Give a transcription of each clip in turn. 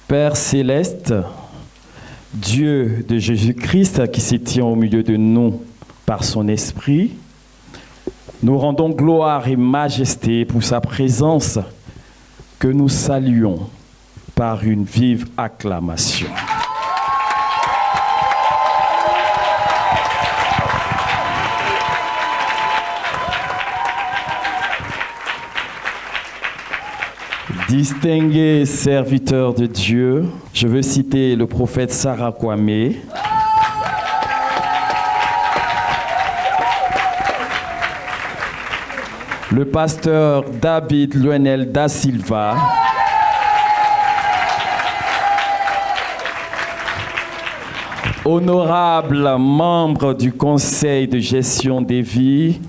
Père céleste, Dieu de Jésus-Christ qui se tient au milieu de nous par son esprit, nous rendons gloire et majesté pour sa présence que nous saluons par une vive acclamation. Distingués serviteurs de Dieu, je veux citer le prophète Sarah Kwame, le pasteur David Lionel da Silva, honorables membres du conseil de gestion des vies,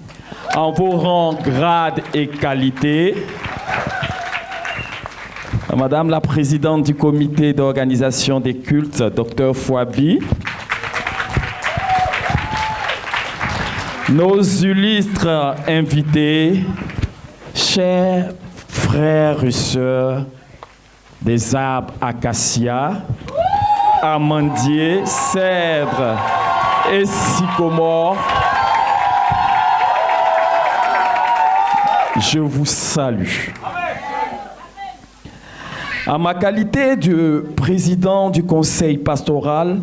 en vos rangs, grades et qualités, Madame la présidente du comité d'organisation des cultes, Dr Fouabi, nos illustres invités, chers frères et sœurs des arbres acacias, amandiers, cèdres et sycomores, je vous salue. À ma qualité de président du conseil pastoral,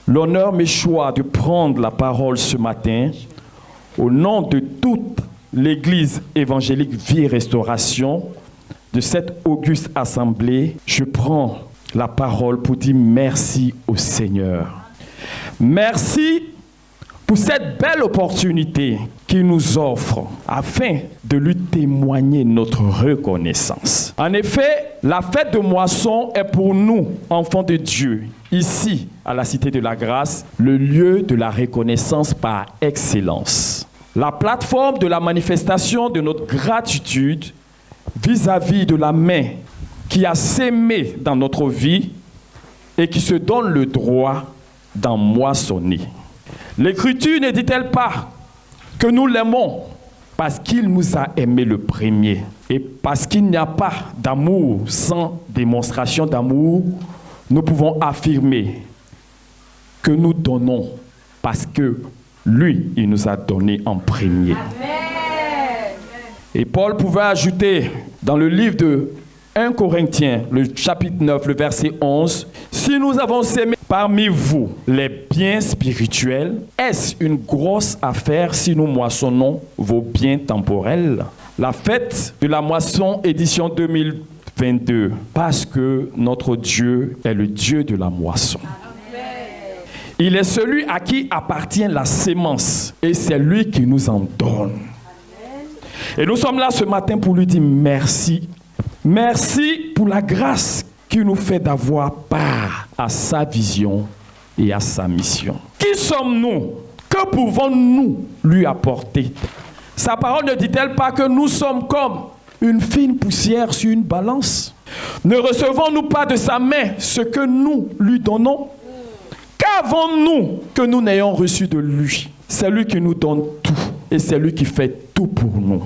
l'honneur m'est choix de prendre la parole ce matin au nom de toute l'Église évangélique Vie et Restauration de cette auguste assemblée. Je prends la parole pour dire merci au Seigneur. Merci pour cette belle opportunité qu'il nous offre afin de lui témoigner notre reconnaissance. En effet, la fête de moisson est pour nous, enfants de Dieu, ici, à la Cité de la Grâce, le lieu de la reconnaissance par excellence. La plateforme de la manifestation de notre gratitude vis-à-vis de la main qui a sémé dans notre vie et qui se donne le droit d'en moissonner. L'Écriture ne dit-elle pas que nous l'aimons parce qu'il nous a aimés le premier et parce qu'il n'y a pas d'amour sans démonstration d'amour, nous pouvons affirmer que nous donnons parce que lui, il nous a donné en premier. Amen. Et Paul pouvait ajouter dans le livre de 1 Corinthiens, le chapitre 9, le verset 11, « Si nous avons sémé parmi vous les biens spirituels, est-ce une grosse affaire si nous moissonnons vos biens temporels ?» La fête de la moisson édition 2022, parce que notre Dieu est le Dieu de la moisson. Il est celui à qui appartient la sémence et c'est lui qui nous en donne. Et nous sommes là ce matin pour lui dire merci. Merci pour la grâce qu'il nous fait d'avoir part à sa vision et à sa mission. Qui sommes-nous? Que pouvons-nous lui apporter? Sa parole ne dit-elle pas que nous sommes comme une fine poussière sur une balance? Ne recevons-nous pas de sa main ce que nous lui donnons? Qu'avons-nous que nous n'ayons reçu de lui? C'est lui qui nous donne tout et c'est lui qui fait tout pour nous.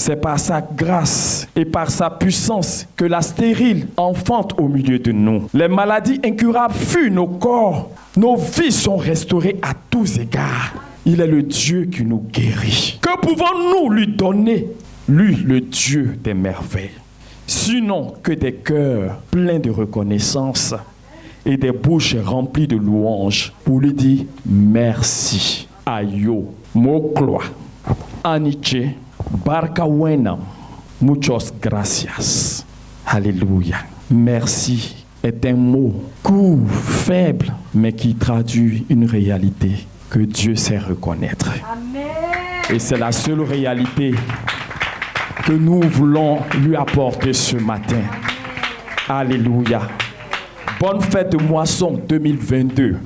C'est par sa grâce et par sa puissance que la stérile enfante au milieu de nous. Les maladies incurables fuient nos corps. Nos vies sont restaurées à tous égards. Il est le Dieu qui nous guérit. Que pouvons-nous lui donner, lui, le Dieu des merveilles? Sinon que des cœurs pleins de reconnaissance et des bouches remplies de louanges pour lui dire merci. Ayo, Mokloa, Aniche, Barka Wenam, muchos gracias. Alléluia. Merci est un mot court, faible, mais qui traduit une réalité que Dieu sait reconnaître. Amen. Et c'est la seule réalité que nous voulons lui apporter ce matin. Alléluia. Bonne fête de moisson 2022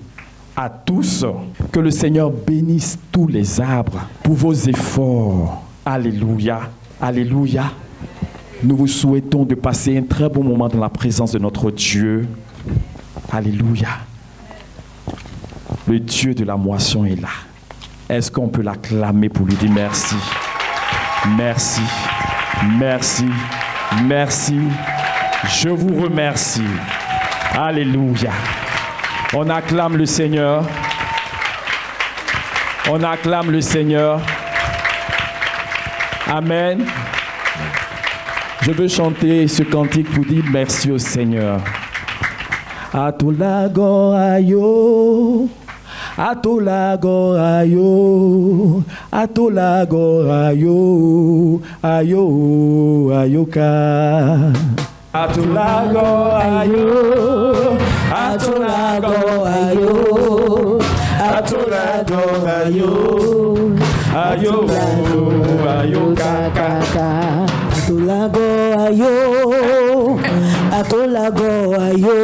à tous. Que le Seigneur bénisse tous les arbres pour vos efforts. Alléluia. Alléluia. Nous vous souhaitons de passer un très bon moment dans la présence de notre Dieu. Alléluia. Le Dieu de la moisson est là. Est-ce qu'on peut l'acclamer pour lui dire merci? Merci. Merci. Merci. Je vous remercie. Alléluia. On acclame le Seigneur. On acclame le Seigneur. Amen. Je veux chanter ce cantique pour dire merci au Seigneur. Atolago ayo, atolago ayo, atolago ayo, ayo, ayoka. Atolago ayo, atolago ayo, atolago ayo, ayo, ayoka. Atolago ayo, atolago ayo,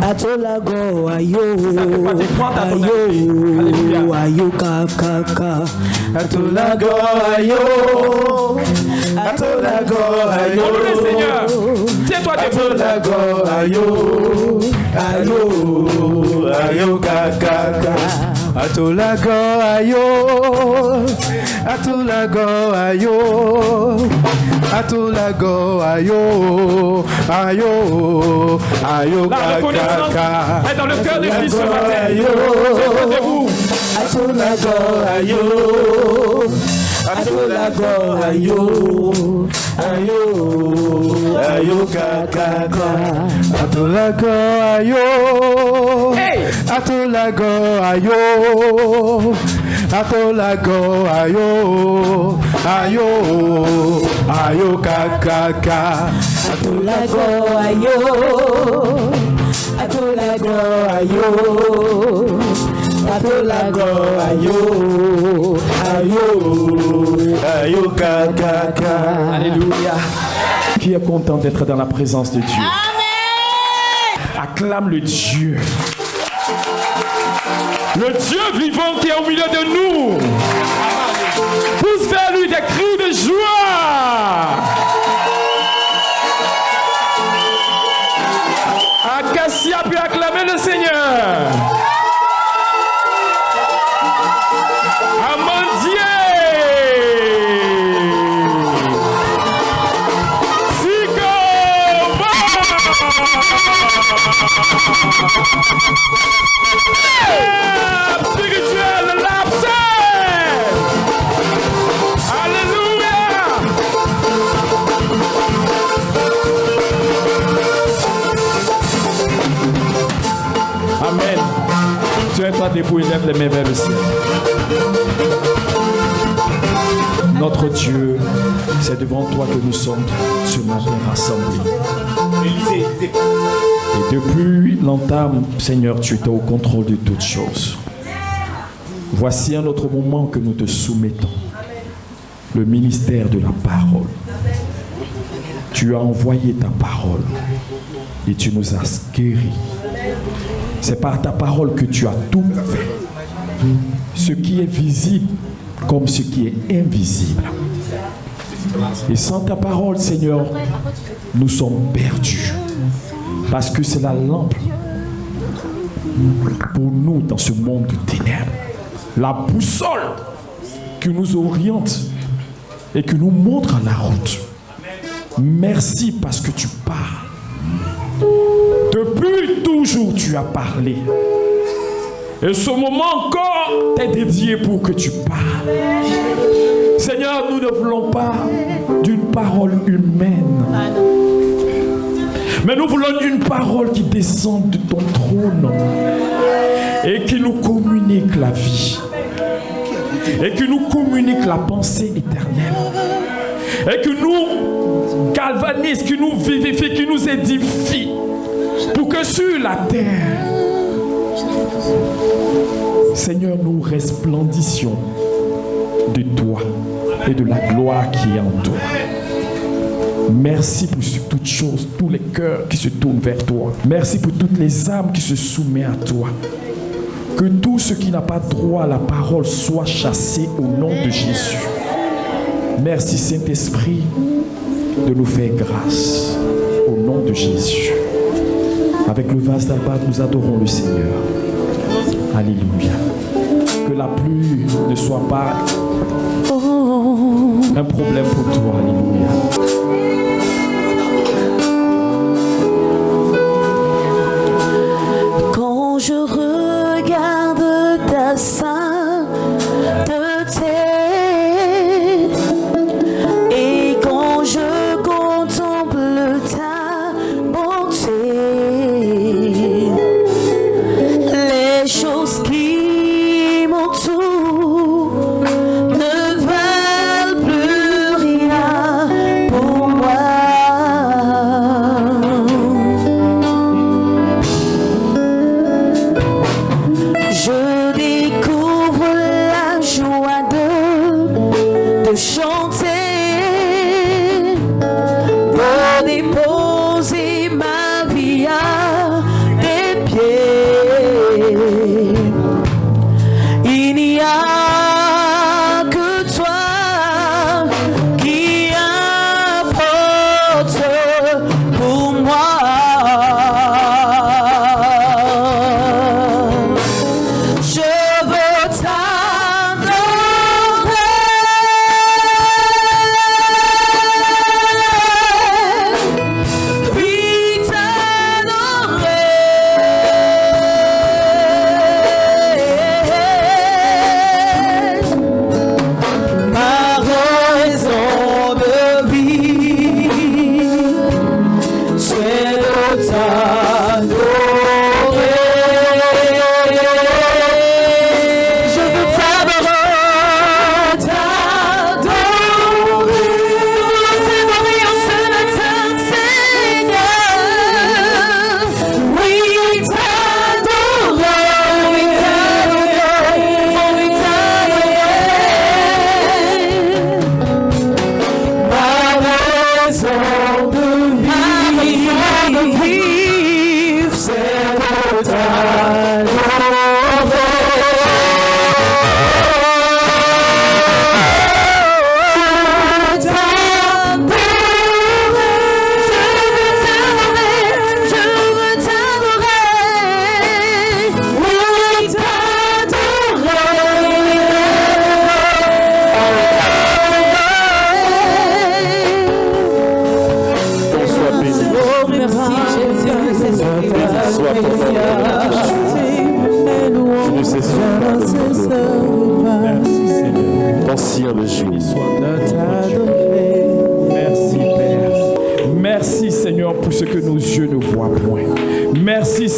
atolago ayo, ayo, ayo kaka. Atolago ayo, atolago ayo. Oh le Seigneur, tiens-toi debout. Atolago ayo, ayo, ayo kaka. Atolago ayo, atolago ayo, atolago ayo, ayo, ayo kaka. Est dans le cœur de Christ ce matin. Tiens-toi atolago ayo, atolago ayo, ayo, ayo kaka. Atolago ayo, atolago ayo, atolago ayo, ayo, ayo kaka. Atolago ayo, atolago ayo, atolago ayo, ayo, ayo kaka. Alléluia. Qui est content d'être dans la présence de Dieu? Amen. Acclame le Dieu. Le Dieu vivant qui est au milieu de nous. Pousse vers lui des cris de joie. Acacia peut acclamer le Seigneur. Amandier. Spirituel, l'absent. Alléluia. Amen. Tu es toi debout et lève les mains vers le ciel. Notre Dieu, c'est devant toi que nous sommes ce matin rassemblés. Et depuis l'entame, Seigneur, tu es au contrôle de toutes choses. Voici un autre moment que nous te soumettons. Le ministère de la parole. Tu as envoyé ta parole et tu nous as guéris. C'est par ta parole que tu as tout fait. Ce qui est visible comme ce qui est invisible. Et sans ta parole, Seigneur, nous sommes perdus. Parce que c'est la lampe pour nous dans ce monde de ténèbres. La boussole qui nous oriente et qui nous montre la route. Merci parce que tu parles. Depuis toujours, tu as parlé. Et ce moment encore t'est dédié pour que tu parles. Seigneur, nous ne voulons pas d'une parole humaine. Mais nous voulons une parole qui descend de ton trône et qui nous communique la vie et qui nous communique la pensée éternelle et qui nous galvanise, qui nous vivifie, qui nous édifie pour que sur la terre, Seigneur, nous resplendissions de toi et de la gloire qui est en toi. Merci pour toutes choses, tous les cœurs qui se tournent vers toi. Merci pour toutes les âmes qui se soumettent à toi. Que tout ce qui n'a pas droit à la parole soit chassé au nom de Jésus. Merci Saint-Esprit de nous faire grâce au nom de Jésus. Avec le vase d'albâtre, nous adorons le Seigneur. Alléluia. Que la pluie ne soit pas un problème pour toi. Alléluia.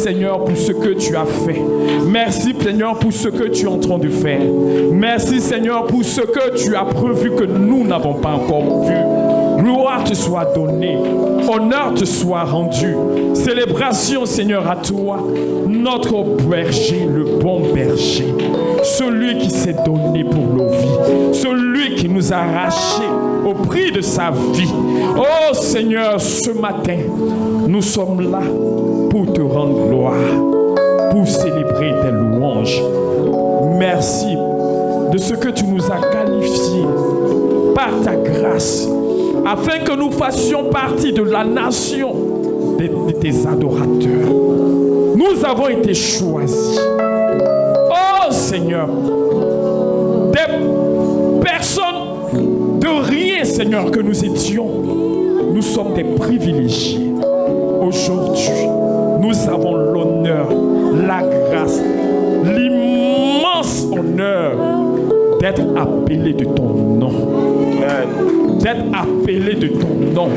Seigneur, pour ce que tu as fait. Merci, Seigneur, pour ce que tu es en train de faire. Merci, Seigneur, pour ce que tu as prévu que nous n'avons pas encore vu. Gloire te soit donnée. Honneur te soit rendu. Célébration, Seigneur, à toi, notre berger, le bon berger. Celui qui s'est donné pour nos vies. Celui qui nous a arrachés au prix de sa vie. Oh Seigneur, ce matin, nous sommes là pour te rendre gloire, pour célébrer tes louanges. Merci de ce que tu nous as qualifiés par ta grâce, afin que nous fassions partie de la nation de tes adorateurs. Nous avons été choisis. Oh Seigneur, des personnes de rien, Seigneur, que nous étions, nous sommes des privilégiés. Aujourd'hui, nous avons l'honneur, la grâce, l'immense honneur d'être appelés de ton nom. D'être appelés de ton nom.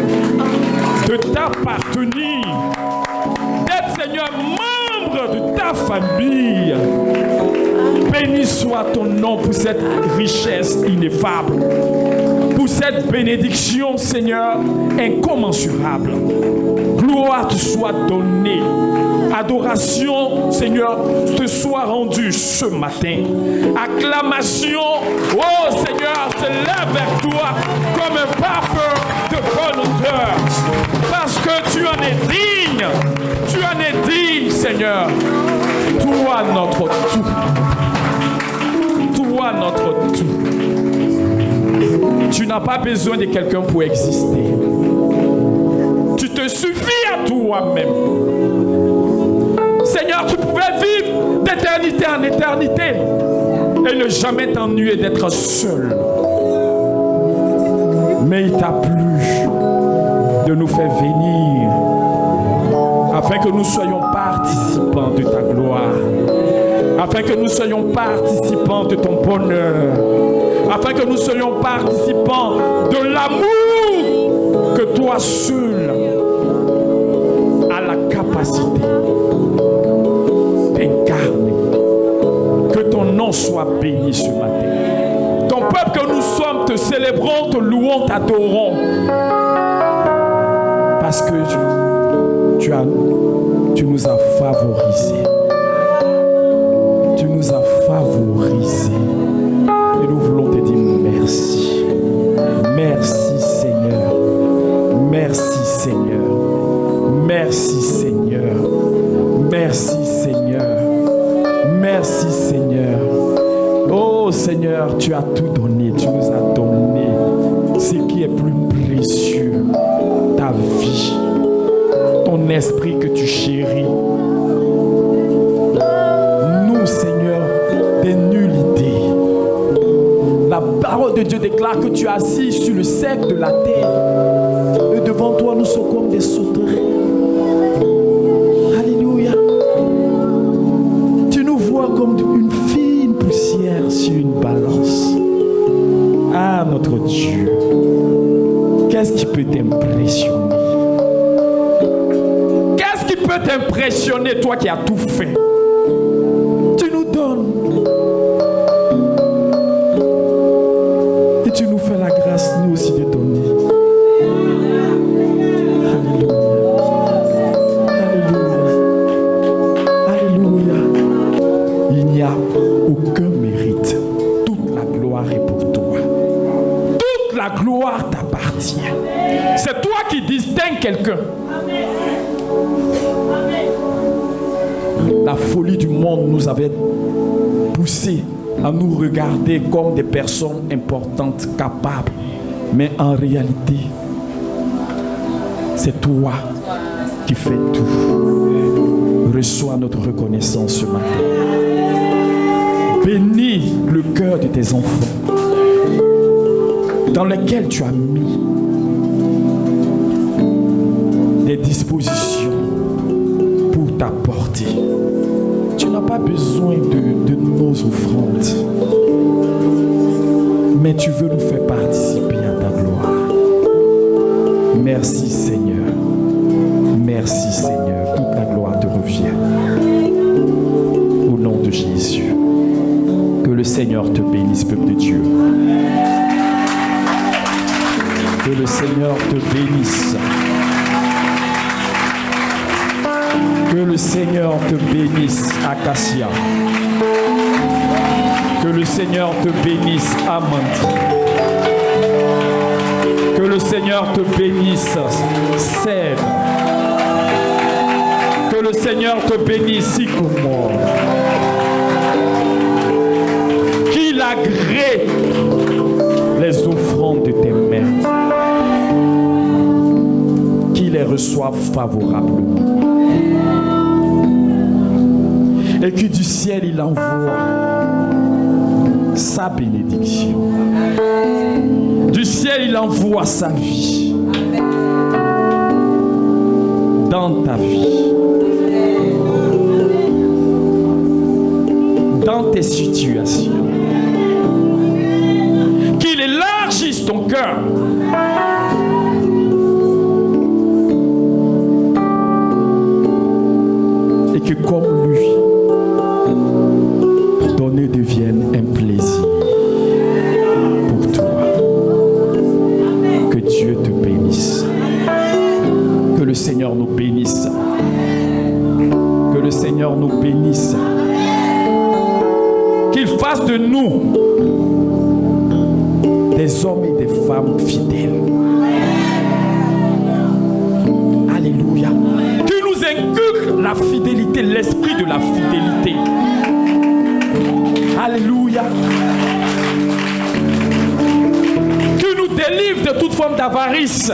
De t'appartenir. D'être, Seigneur, membre de ta famille. Béni soit ton nom pour cette richesse ineffable. Pour cette bénédiction, Seigneur, incommensurable. Gloire te soit donnée. Adoration, Seigneur, te soit rendue ce matin. Acclamation, oh Seigneur, s'élève vers toi comme un parfum de bonne odeur. Parce que tu en es digne. Tu en es digne, Seigneur. Toi, notre tout. Toi, notre tout. Tu n'as pas besoin de quelqu'un pour exister. Tu te suffis à toi-même. Seigneur, tu pouvais vivre d'éternité en éternité et ne jamais t'ennuyer d'être seul. Mais il t'a plu de nous faire venir afin que nous soyons participants de ta gloire, afin que nous soyons participants de ton bonheur, afin que nous soyons participants de l'amour que toi seul as la capacité d'incarner. Que ton nom soit béni ce matin. Ton peuple que nous sommes, te célébrons, te louons, t'adorons. Parce que tu nous as favorisés. Tu nous as favorisés. Et nous voulons te dire merci. Merci Seigneur. Merci Seigneur. Merci Seigneur. Merci Seigneur. Merci Seigneur. Oh Seigneur, tu as tout donné. Tu nous as donné ce qui est plus précieux. Ta vie. Ton esprit que tu chéris. Nous, Seigneur, des nullités. La parole de Dieu déclare que tu es assis sur le sec de la terre. Et devant toi, nous sommes comme des sauterelles. Alléluia. Tu nous vois comme une fine poussière sur une balance. Ah, notre Dieu. Qu'est-ce qui peut t'impressionner? peut t'impressionner, toi qui as tout fait? Tu nous donnes. Et tu nous fais la grâce, nous aussi, de donner. Il n'y a aucun mérite. Toute la gloire est pour toi. Toute la gloire t'appartient. C'est toi qui distingues quelqu'un. La folie du monde nous avait poussé à nous regarder comme des personnes importantes, capables. Mais en réalité, c'est toi qui fais tout. Reçois notre reconnaissance ce matin. Bénis le cœur de tes enfants dans lesquels tu as mis des dispositions pour t'apporter. Tu n'as pas besoin de nos offrandes, mais tu veux nous faire participer à ta gloire. Merci Seigneur. Merci Seigneur. Toute la gloire te revient. Au nom de Jésus. Que le Seigneur te bénisse, peuple de Dieu. Que le Seigneur te bénisse. Que le Seigneur te bénisse, Acacia. Que le Seigneur te bénisse, Amandine. Que le Seigneur te bénisse, Sèvres. Que le Seigneur te bénisse, Sycomore. Qu'il agrée les offrandes de tes mains. Qu'il les reçoive favorablement. Et que du ciel il envoie sa bénédiction. Du ciel il envoie sa vie. Dans ta vie. Dans tes situations. Qu'il élargisse ton cœur. Et que comme lui, donner devienne un plaisir pour toi. Que Dieu te bénisse. Que le Seigneur nous bénisse. Que le Seigneur nous bénisse. Qu'il fasse de nous des hommes et des femmes fidèles. Alléluia. Qu'il nous inculque la fidélité, l'esprit de la fidélité. Alléluia. Que nous délivre de toute forme d'avarice.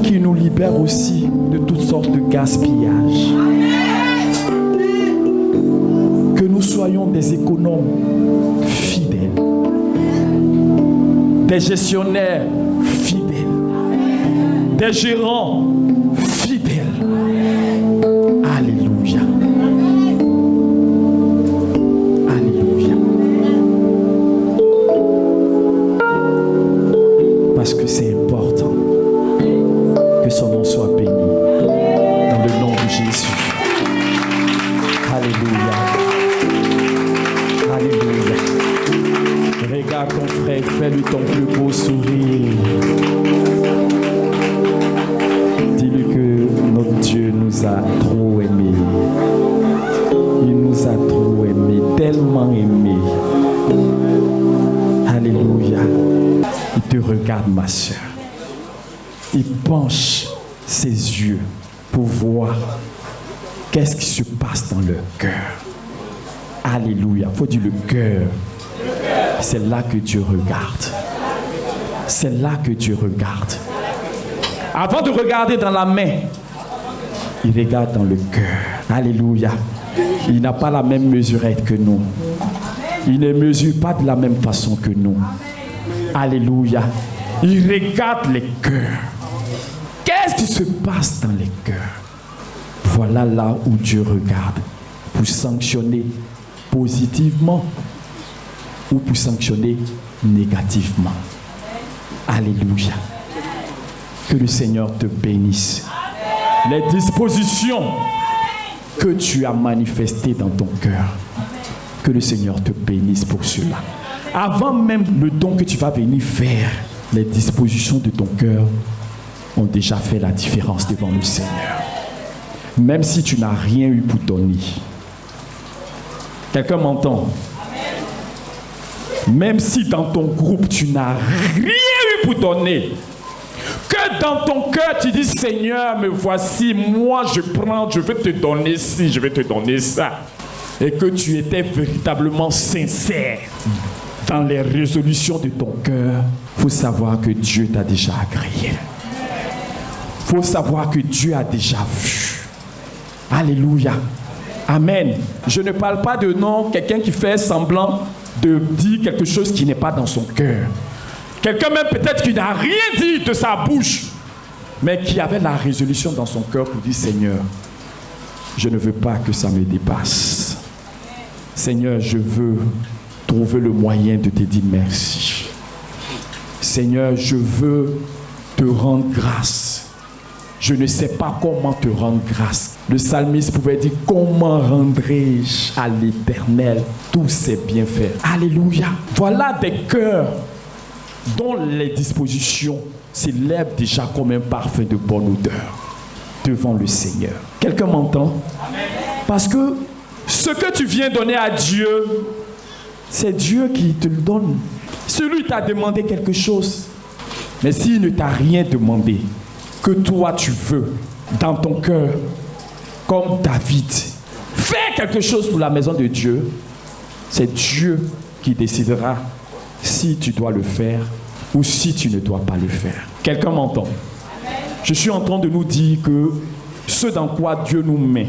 Qui nous libère aussi de toutes sortes de gaspillage. Que nous soyons des économes fidèles. Des gestionnaires fidèles. Des gérants fidèles. Alléluia. Alléluia. Parce que c'est important que son nom soit béni dans le nom de Jésus. Alléluia. Alléluia. Regarde ton frère, fais-lui ton plus beau sourire. Dis-lui que notre Dieu nous a trop aimés. Il nous a trop aimés, tellement aimés. Alléluia. Il te regarde, ma soeur. Il penche ses yeux pour voir qu'est-ce qui se passe dans leur cœur. Alléluia. Il faut dire le cœur. C'est là que Dieu regarde. C'est là que Dieu regarde. Avant de regarder dans la main, il regarde dans le cœur. Alléluia. Il n'a pas la même mesurette que nous. Il ne mesure pas de la même façon que nous. Alléluia. Il regarde les cœurs. Qu'est-ce qui se passe dans les cœurs? Voilà là où Dieu regarde pour sanctionner positivement ou pour sanctionner négativement. Alléluia. Que le Seigneur te bénisse. Les dispositions que tu as manifestées dans ton cœur, que le Seigneur te bénisse pour cela. Avant même le don que tu vas venir faire, les dispositions de ton cœur ont déjà fait la différence devant le Seigneur. Même si tu n'as rien eu pour donner. Quelqu'un m'entend? Même si dans ton groupe tu n'as rien eu pour donner, que dans ton cœur tu dis Seigneur, me voici, moi je prends, je vais te donner ci, je vais te donner ça. Et que tu étais véritablement sincère dans les résolutions de ton cœur, il faut savoir que Dieu t'a déjà agréé. Il faut savoir que Dieu a déjà vu. Alléluia. Amen. Je ne parle pas de non, quelqu'un qui fait semblant de dire quelque chose qui n'est pas dans son cœur. Quelqu'un même peut-être qui n'a rien dit de sa bouche, mais qui avait la résolution dans son cœur pour dire Seigneur, je ne veux pas que ça me dépasse. Seigneur, je veux trouver le moyen de te dire merci. Seigneur, je veux te rendre grâce. Je ne sais pas comment te rendre grâce. Le psalmiste pouvait dire, comment rendrai-je à l'Éternel tous ses bienfaits? Alléluia. Voilà des cœurs dont les dispositions s'élèvent déjà comme un parfum de bonne odeur devant le Seigneur. Quelqu'un m'entend? Parce que ce que tu viens donner à Dieu, c'est Dieu qui te le donne. Celui t'a demandé quelque chose, mais s'il ne t'a rien demandé, que toi tu veux, dans ton cœur, comme David, fais quelque chose pour la maison de Dieu, c'est Dieu qui décidera si tu dois le faire ou si tu ne dois pas le faire. Quelqu'un m'entend? Je suis en train de nous dire que ce dans quoi Dieu nous met,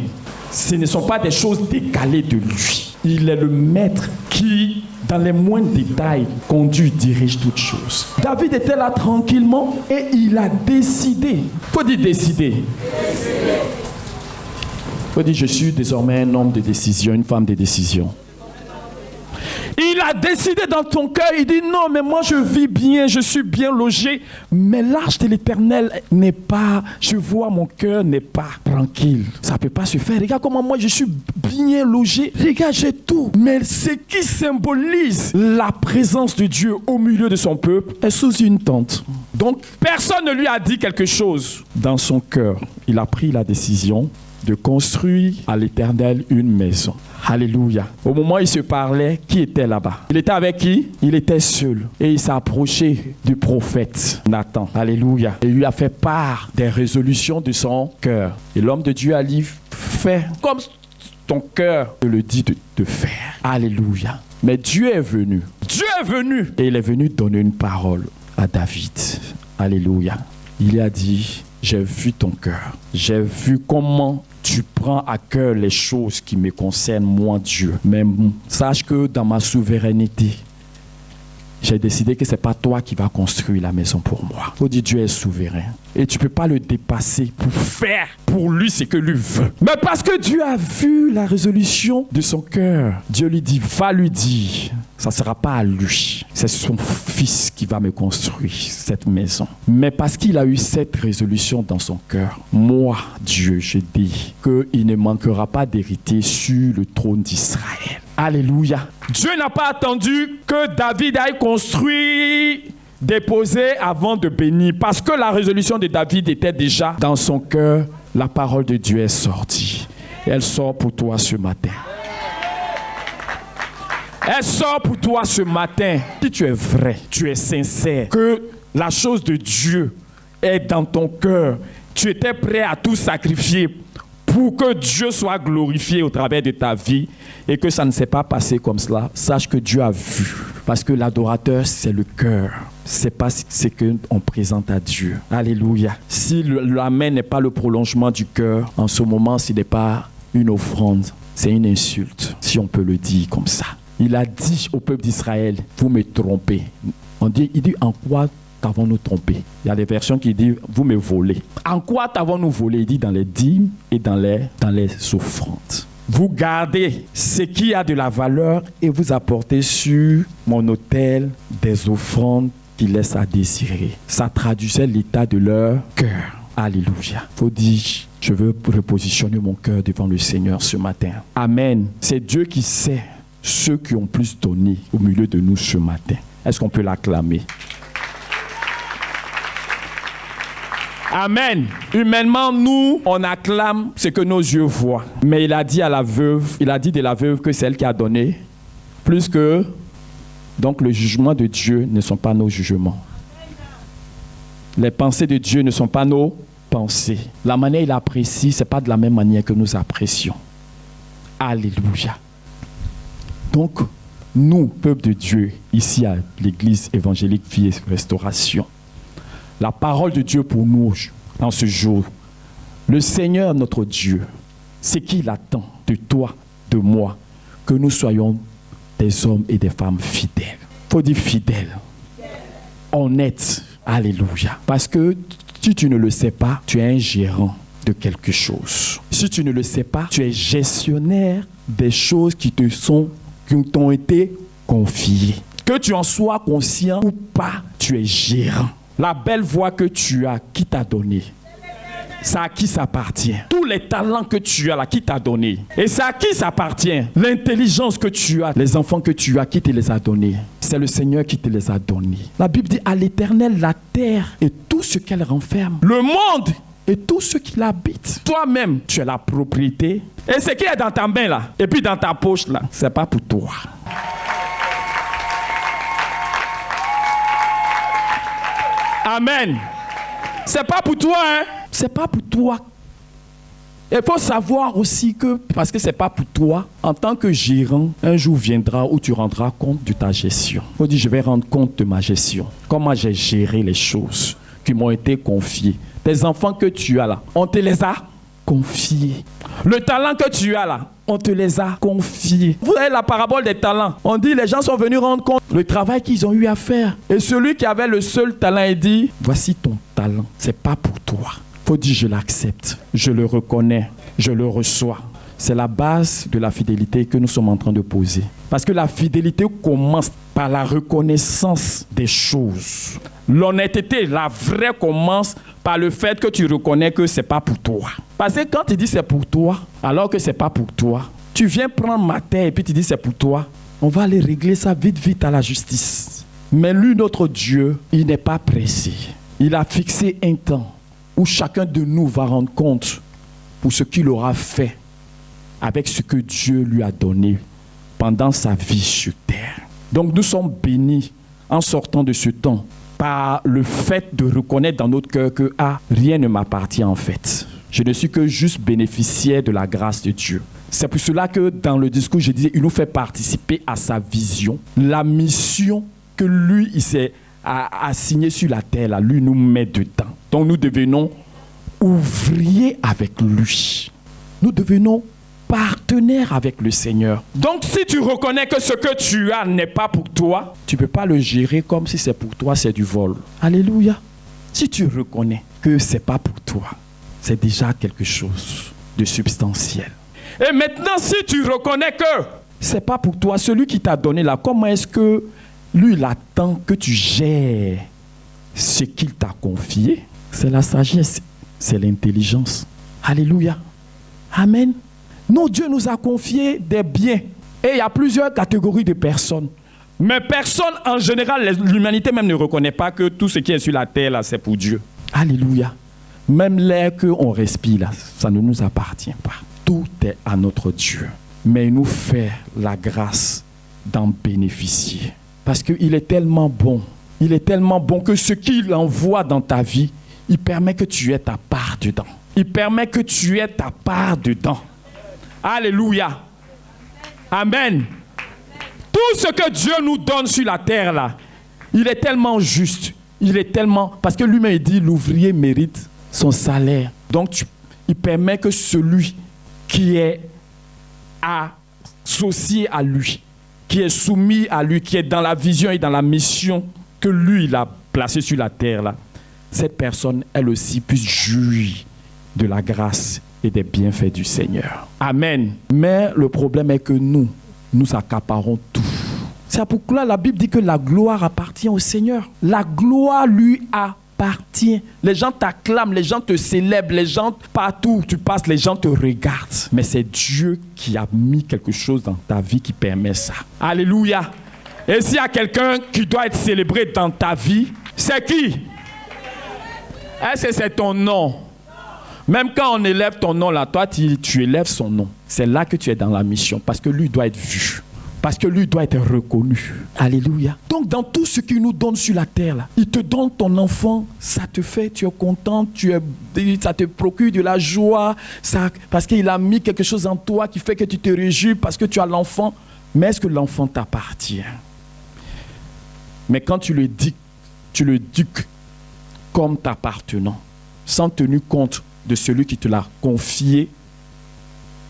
ce ne sont pas des choses décalées de lui. Il est le maître qui, dans les moindres détails, conduit, dirige toutes choses. David était là tranquillement et il a décidé. Faut dire décider. Faut dire je suis désormais un homme de décision, une femme de décision. Il a décidé dans ton cœur, il dit non, mais moi je vis bien, je suis bien logé, mais l'arche de l'Éternel n'est pas, je vois mon cœur n'est pas tranquille. Ça ne peut pas se faire. Regarde comment moi je suis bien logé. Regarde, j'ai tout. Mais ce qui symbolise la présence de Dieu au milieu de son peuple est sous une tente. Donc personne ne lui a dit quelque chose. Dans son cœur, il a pris la décision de construire à l'Éternel une maison. Alléluia. Au moment où il se parlait, qui était là-bas? Il était avec qui? Il était seul. Et il s'est approché du prophète Nathan. Alléluia. Et il lui a fait part des résolutions de son cœur. Et l'homme de Dieu a dit, fais comme ton cœur te le dit de faire. Alléluia. Mais Dieu est venu. Dieu est venu. Et il est venu donner une parole à David. Alléluia. Il a dit, j'ai vu ton cœur. J'ai vu comment tu prends à cœur les choses qui me concernent, moi, Dieu. Mais sache que dans ma souveraineté, j'ai décidé que ce n'est pas toi qui vas construire la maison pour moi. Faut dire Dieu est souverain. Et tu ne peux pas le dépasser pour faire pour lui ce que lui veut. Mais parce que Dieu a vu la résolution de son cœur, Dieu lui dit, va lui dire, ça ne sera pas à lui. C'est son fils qui va me construire cette maison. Mais parce qu'il a eu cette résolution dans son cœur, moi, Dieu, je dis qu'il ne manquera pas d'hériter sur le trône d'Israël. Alléluia. Dieu n'a pas attendu que David aille construire, déposer avant de bénir. Parce que la résolution de David était déjà dans son cœur. La parole de Dieu est sortie. Elle sort pour toi ce matin. Elle sort pour toi ce matin. Si tu es vrai, tu es sincère, que la chose de Dieu est dans ton cœur, tu étais prêt à tout sacrifier pour que Dieu soit glorifié au travers de ta vie et que ça ne s'est pas passé comme cela, sache que Dieu a vu. Parce que l'adorateur, c'est le cœur. C'est pas ce qu'on présente à Dieu. Alléluia. Si la main n'est pas le prolongement du cœur, en ce moment, ce n'est pas une offrande, c'est une insulte, si on peut le dire comme ça. Il a dit au peuple d'Israël, vous me trompez. Il dit, en quoi t'avons-nous trompé? Il y a des versions qui disent, vous me volez. En quoi t'avons-nous volé? Il dit, dans les dîmes et dans les offrandes. Vous gardez ce qui a de la valeur et vous apportez sur mon autel des offrandes qui laisse à désirer. Ça traduisait l'état de leur cœur. Alléluia. Faut dire, je veux repositionner mon cœur devant le Seigneur ce matin. Amen. C'est Dieu qui sait ceux qui ont plus donné au milieu de nous ce matin. Est-ce qu'on peut l'acclamer? Amen. Humainement, nous, on acclame ce que nos yeux voient. Mais il a dit de la veuve que c'est elle qui a donné plus que... Donc, le jugement de Dieu ne sont pas nos jugements. Les pensées de Dieu ne sont pas nos pensées. La manière il apprécie, ce n'est pas de la même manière que nous apprécions. Alléluia. Donc, nous, peuple de Dieu, ici à l'église évangélique Vie et Restauration, la parole de Dieu pour nous, dans ce jour, le Seigneur notre Dieu, c'est qu'il attend de toi, de moi, que nous soyons des hommes et des femmes fidèles. Il faut dire fidèles, honnêtes. Alléluia. Parce que si tu ne le sais pas, tu es un gérant de quelque chose. Si tu ne le sais pas, tu es gestionnaire des choses qui t'ont été confiées. Que tu en sois conscient ou pas, tu es gérant. La belle voix que tu as, qui t'a donné? Ça à qui ça appartient? Tous les talents que tu as là, qui t'a donné? Et ça à qui ça appartient? L'intelligence que tu as, les enfants que tu as, qui te les a donnés? C'est le Seigneur qui te les a donnés. La Bible dit à l'Éternel la terre et tout ce qu'elle renferme, le monde et tout ce qui l'habite. Toi-même, tu es la propriété. Et ce qui est dans ta main là, et puis dans ta poche là, c'est pas pour toi. Amen. C'est pas pour toi, hein? C'est pas pour toi. Il faut savoir aussi que, parce que c'est pas pour toi, en tant que gérant, un jour viendra où tu rendras compte de ta gestion. Il faut dire, je vais rendre compte de ma gestion. Comment j'ai géré les choses qui m'ont été confiées. Tes enfants que tu as là, on te les a confiés. Le talent que tu as là, on te les a confiés. Vous avez la parabole des talents. On dit, les gens sont venus rendre compte le travail qu'ils ont eu à faire. Et celui qui avait le seul talent, il dit, voici ton talent, c'est pas pour toi. Faut dire, je l'accepte, je le reconnais, je le reçois. C'est la base de la fidélité que nous sommes en train de poser. Parce que la fidélité commence par la reconnaissance des choses. L'honnêteté, la vraie, commence par le fait que tu reconnais que c'est pas pour toi. Parce que quand tu dis c'est pour toi, alors que c'est pas pour toi, tu viens prendre ma terre et puis tu dis c'est pour toi, on va aller régler ça vite à la justice. Mais lui, notre Dieu, il n'est pas pressé. Il a fixé un temps où chacun de nous va rendre compte pour ce qu'il aura fait avec ce que Dieu lui a donné pendant sa vie sur terre. Donc nous sommes bénis en sortant de ce temps par le fait de reconnaître dans notre cœur que rien ne m'appartient en fait. Je ne suis que juste bénéficiaire de la grâce de Dieu. C'est pour cela que dans le discours, je disais, il nous fait participer à sa vision, la mission que lui, il s'est assigné sur la terre, là, lui nous met dedans. Donc nous devenons ouvriers avec lui. Nous devenons partenaires avec le Seigneur. Donc si tu reconnais que ce que tu as n'est pas pour toi, tu ne peux pas le gérer comme si c'est pour toi, c'est du vol. Alléluia. Si tu reconnais que ce n'est pas pour toi, c'est déjà quelque chose de substantiel. Et maintenant, si tu reconnais que ce n'est pas pour toi, celui qui t'a donné là, comment est-ce que lui, il attend que tu gères ce qu'il t'a confié? C'est la sagesse, c'est l'intelligence. Alléluia. Amen. Non, Dieu nous a confié des biens. Et il y a plusieurs catégories de personnes. Mais personne, en général, l'humanité même ne reconnaît pas que tout ce qui est sur la terre, là, c'est pour Dieu. Alléluia. Même l'air qu'on respire, là, ça ne nous appartient pas. Tout est à notre Dieu. Mais il nous fait la grâce d'en bénéficier. Parce qu'il est tellement bon. Il est tellement bon que ce qu'il envoie dans ta vie, il permet que tu aies ta part dedans. Il permet que tu aies ta part dedans. Alléluia. Amen. Tout ce que Dieu nous donne sur la terre, là, il est tellement juste. Il est tellement... Parce que lui-même, il dit, l'ouvrier mérite son salaire. Donc, il permet que celui qui est associé à lui, qui est soumis à lui, qui est dans la vision et dans la mission que lui, il a placée sur la terre, là, cette personne, elle aussi, puisse jouir de la grâce et des bienfaits du Seigneur. Amen. Mais le problème est que nous accaparons tout. C'est pourquoi la Bible dit que la gloire appartient au Seigneur. La gloire lui appartient. Les gens t'acclament, les gens te célèbrent, les gens, partout où tu passes, les gens te regardent. Mais c'est Dieu qui a mis quelque chose dans ta vie qui permet ça. Alléluia. Et s'il y a quelqu'un qui doit être célébré dans ta vie, c'est qui? Est-ce que c'est ton nom? Même quand on élève ton nom là, toi tu élèves son nom. C'est là que tu es dans la mission parce que lui doit être vu. Parce que lui doit être reconnu. Alléluia. Donc dans tout ce qu'il nous donne sur la terre là, il te donne ton enfant, ça te fait, tu es content, ça te procure de la joie, parce qu'il a mis quelque chose en toi qui fait que tu te réjouis parce que tu as l'enfant. Mais est-ce que l'enfant t'appartient? Mais quand tu le éduques comme t'appartenant, sans tenir compte de celui qui te l'a confié,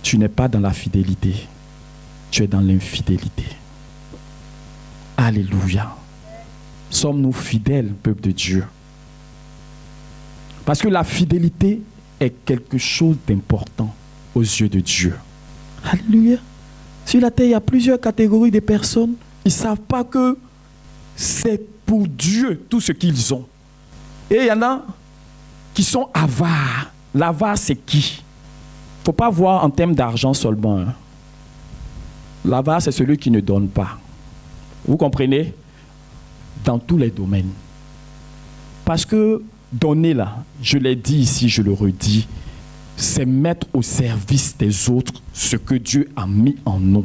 tu n'es pas dans la fidélité. Tu es dans l'infidélité. Alléluia. Sommes-nous fidèles, peuple de Dieu? Parce que la fidélité est quelque chose d'important aux yeux de Dieu. Alléluia. Sur la terre, il y a plusieurs catégories de personnes. Ils ne savent pas que c'est pour Dieu tout ce qu'ils ont. Et il y en a qui sont avares. L'avare, c'est qui? Il ne faut pas voir en termes d'argent seulement. Hein. L'avare, c'est celui qui ne donne pas. Vous comprenez? Dans tous les domaines. Parce que donner là, je l'ai dit ici, je le redis, c'est mettre au service des autres ce que Dieu a mis en nous.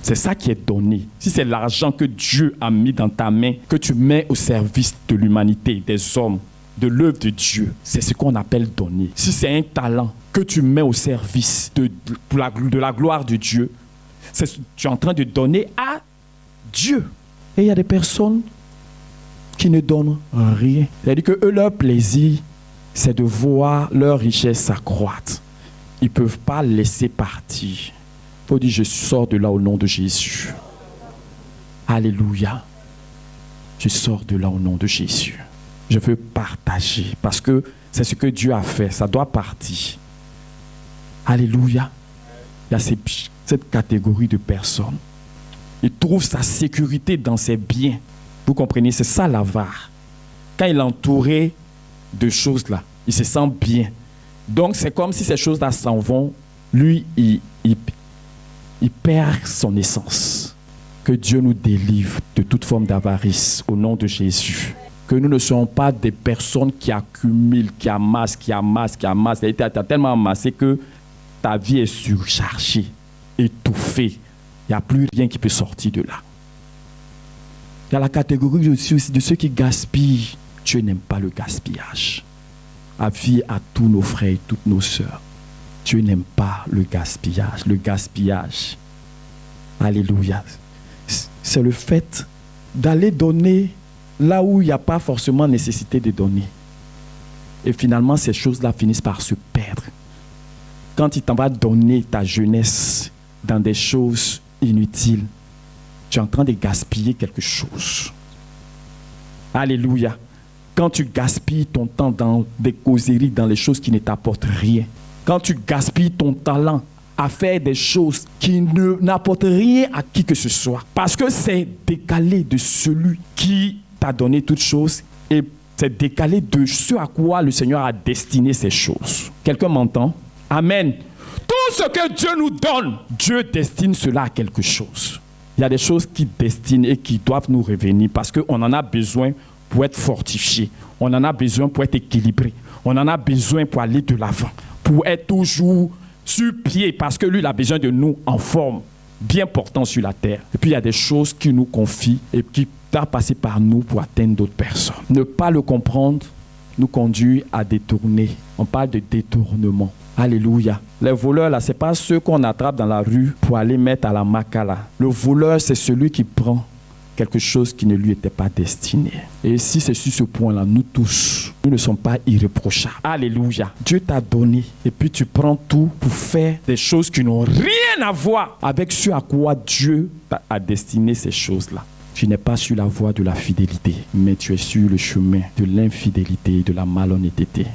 C'est ça qui est donné. Si c'est l'argent que Dieu a mis dans ta main, que tu mets au service de l'humanité, des hommes, de l'œuvre de Dieu, c'est ce qu'on appelle donner. Si c'est un talent que tu mets au service de la gloire de Dieu, tu es en train de donner à Dieu. Et il y a des personnes qui ne donnent rien. C'est-à-dire que eux, leur plaisir, c'est de voir leur richesse s'accroître. Ils ne peuvent pas laisser partir. Il faut dire, je sors de là au nom de Jésus. Alléluia. Je sors de là au nom de Jésus. Je veux partager parce que c'est ce que Dieu a fait. Ça doit partir. Alléluia. Il y a cette catégorie de personnes. Il trouve sa sécurité dans ses biens. Vous comprenez? C'est ça l'avare. Quand il est entouré de choses là, il se sent bien. Donc c'est comme si ces choses là s'en vont. Lui, il perd son essence. Que Dieu nous délivre de toute forme d'avarice au nom de Jésus. Que nous ne soyons pas des personnes qui accumulent, qui amassent. Tu as tellement amassé que ta vie est surchargée, étouffée. Il n'y a plus rien qui peut sortir de là. Il y a la catégorie aussi de ceux qui gaspillent. Dieu n'aime pas le gaspillage. Avis à tous nos frères et toutes nos sœurs. Dieu n'aime pas le gaspillage. Le gaspillage. Alléluia. C'est le fait d'aller donner là où il n'y a pas forcément nécessité de donner. Et finalement, ces choses-là finissent par se perdre. Quand tu t'en vas donner ta jeunesse dans des choses inutiles, tu es en train de gaspiller quelque chose. Alléluia. Quand tu gaspilles ton temps dans des causeries, dans les choses qui ne t'apportent rien. Quand tu gaspilles ton talent à faire des choses qui n'apportent rien à qui que ce soit. Parce que c'est décalé de celui qui t'a donné toutes choses et c'est décalé de ce à quoi le Seigneur a destiné ces choses. Quelqu'un m'entend? Amen. Tout ce que Dieu nous donne, Dieu destine cela à quelque chose. Il y a des choses qui destinent et qui doivent nous revenir parce qu'on en a besoin pour être fortifié. On en a besoin pour être équilibré. On en a besoin pour aller de l'avant, pour être toujours sur pied parce que lui, il a besoin de nous en forme, bien portant sur la terre. Et puis, il y a des choses qu'il nous confie et qui doivent passer par nous pour atteindre d'autres personnes. Ne pas le comprendre nous conduit à détourner. On parle de détournement. Alléluia. Les voleurs, là, ce n'est pas ceux qu'on attrape dans la rue pour aller mettre à la makala. Le voleur, c'est celui qui prend quelque chose qui ne lui était pas destiné. Et si c'est sur ce point-là, nous tous, nous ne sommes pas irréprochables. Alléluia. Dieu t'a donné et puis tu prends tout pour faire des choses qui n'ont rien à voir avec ce à quoi Dieu a destiné ces choses-là. Tu n'es pas sur la voie de la fidélité, mais tu es sur le chemin de l'infidélité et de la malhonnêteté.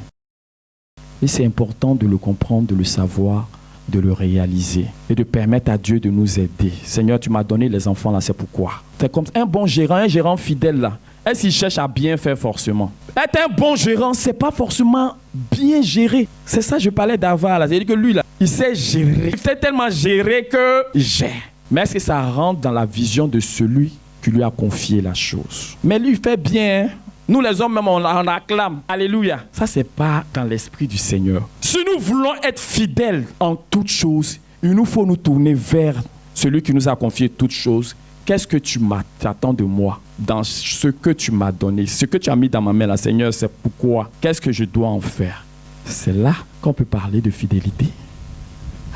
Et c'est important de le comprendre, de le savoir, de le réaliser et de permettre à Dieu de nous aider. Seigneur, tu m'as donné les enfants là, c'est pourquoi. C'est comme un bon gérant, un gérant fidèle là. Est-ce qu'il cherche à bien faire forcément? Être un bon gérant, c'est pas forcément bien gérer. C'est ça, je parlais d'Ava là. C'est-à-dire que lui là, il sait gérer. Il sait tellement gérer que il gère. Mais est-ce que ça rentre dans la vision de celui qui lui a confié la chose? Mais lui, il fait bien. Nous, les hommes, même, on acclame. Alléluia. Ça, c'est pas dans l'esprit du Seigneur. Si nous voulons être fidèles en toutes choses, il nous faut nous tourner vers celui qui nous a confié toutes choses. Qu'est-ce que tu t'attends de moi dans ce que tu m'as donné? Ce que tu as mis dans ma main, là, Seigneur, c'est pourquoi? Qu'est-ce que je dois en faire? C'est là qu'on peut parler de fidélité.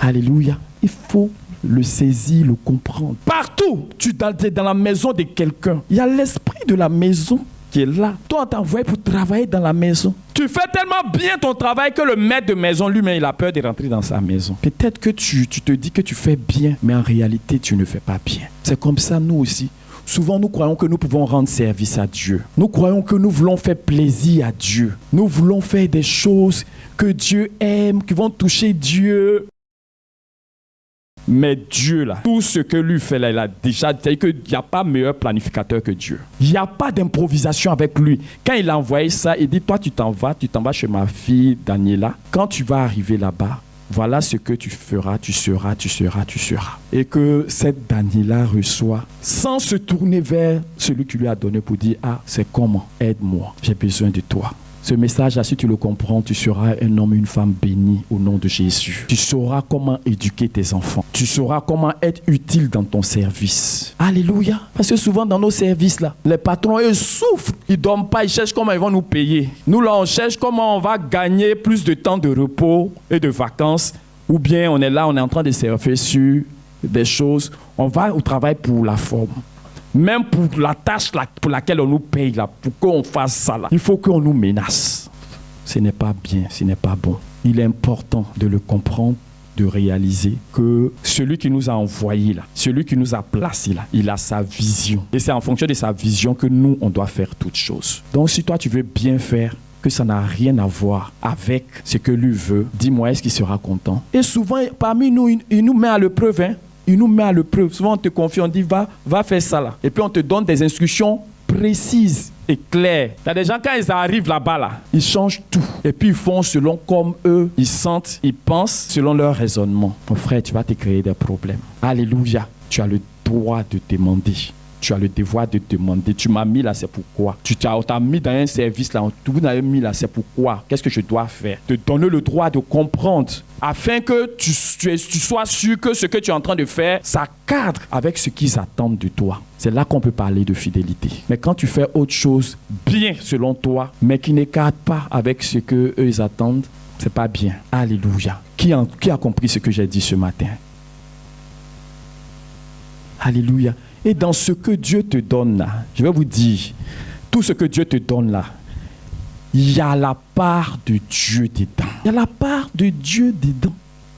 Alléluia. Il faut le saisir, le comprendre. Partout, tu es dans la maison de quelqu'un. Il y a l'esprit de la maison qui est là. Toi, on t'a envoyé pour travailler dans la maison. Tu fais tellement bien ton travail que le maître de maison, lui-même, il a peur de rentrer dans sa maison. Peut-être que tu te dis que tu fais bien, mais en réalité, tu ne fais pas bien. C'est comme ça, nous aussi. Souvent, nous croyons que nous pouvons rendre service à Dieu. Nous croyons que nous voulons faire plaisir à Dieu. Nous voulons faire des choses que Dieu aime, qui vont toucher Dieu. Mais Dieu, là, tout ce que lui fait, là, il a déjà dit qu'il n'y a pas meilleur planificateur que Dieu. Il n'y a pas d'improvisation avec lui. Quand il a envoyé ça, il dit, toi, tu t'en vas chez ma fille Daniela. Quand tu vas arriver là-bas, voilà ce que tu feras, tu seras. Et que cette Daniela reçoit, sans se tourner vers celui qui lui a donné pour dire, ah, c'est comment? Aide-moi, j'ai besoin de toi. Ce message-là, si tu le comprends, tu seras un homme et une femme bénis au nom de Jésus. Tu sauras comment éduquer tes enfants. Tu sauras comment être utile dans ton service. Alléluia. Parce que souvent dans nos services, là, les patrons, eux, souffrent. Ils ne dorment pas, ils cherchent comment ils vont nous payer. Nous, là, on cherche comment on va gagner plus de temps de repos et de vacances. Ou bien on est là, on est en train de surfer sur des choses. On va au travail pour la forme. Même pour la tâche pour laquelle on nous paye, là, pour qu'on fasse ça, là, il faut qu'on nous menace. Ce n'est pas bien, ce n'est pas bon. Il est important de le comprendre, de réaliser que celui qui nous a envoyés, là, celui qui nous a placés, là, il a sa vision. Et c'est en fonction de sa vision que nous, on doit faire toutes choses. Donc si toi, tu veux bien faire, que ça n'a rien à voir avec ce que lui veut, dis-moi, est-ce qu'il sera content? Et souvent, parmi nous, il nous met à l'épreuve, hein. Il nous met à l'épreuve. Souvent, on te confie, on dit, va faire ça là. Et puis, on te donne des instructions précises et claires. Il y a des gens, quand ils arrivent là-bas, là, ils changent tout. Et puis, ils font selon comme eux, ils sentent, ils pensent, selon leur raisonnement. Mon frère, tu vas te créer des problèmes. Alléluia. Tu as le droit de demander. Tu as le devoir de demander. Tu m'as mis là, c'est pourquoi. Tu t'as mis dans un service là, tu m'as mis là, c'est pourquoi. Qu'est-ce que je dois faire? Te donner le droit de comprendre afin que tu sois sûr que ce que tu es en train de faire, ça cadre avec ce qu'ils attendent de toi. C'est là qu'on peut parler de fidélité. Mais quand tu fais autre chose bien selon toi, mais qui ne cadre pas avec ce qu'eux ils attendent, c'est pas bien. Alléluia. Qui a compris ce que j'ai dit ce matin? Alléluia. Et dans ce que Dieu te donne là, je vais vous dire, tout ce que Dieu te donne là, il y a la part de Dieu dedans. Il y a la part de Dieu dedans.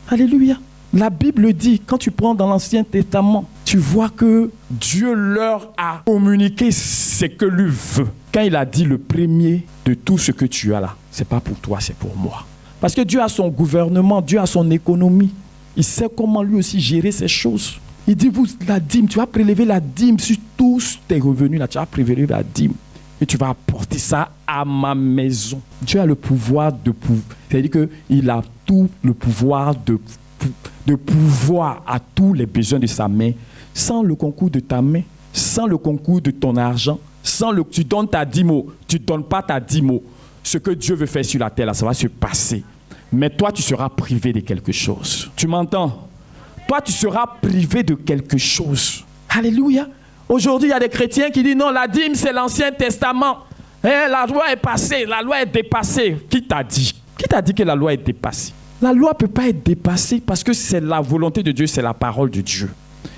Alléluia. La Bible dit, quand tu prends dans l'Ancien Testament, tu vois que Dieu leur a communiqué ce que lui veut. Quand il a dit le premier de tout ce que tu as là, c'est pas pour toi, c'est pour moi. Parce que Dieu a son gouvernement, Dieu a son économie. Il sait comment lui aussi gérer ces choses. Il dit, la dîme, tu vas prélever la dîme sur tous tes revenus, là, tu vas prélever la dîme. Et tu vas apporter ça à ma maison. Dieu a le pouvoir de pouvoir. C'est-à-dire qu'il a tout le pouvoir de pouvoir à tous les besoins de sa main, sans le concours de ta main, sans le concours de ton argent, tu donnes ta dîme, tu ne donnes pas ta dîme. Ce que Dieu veut faire sur la terre, là, ça va se passer. Mais toi, tu seras privé de quelque chose. Tu m'entends? Toi, tu seras privé de quelque chose. Alléluia. Aujourd'hui, il y a des chrétiens qui disent non, la dîme, c'est l'Ancien Testament. La loi est passée, la loi est dépassée. Qui t'a dit? Qui t'a dit que la loi est dépassée? La loi ne peut pas être dépassée parce que c'est la volonté de Dieu, c'est la parole de Dieu.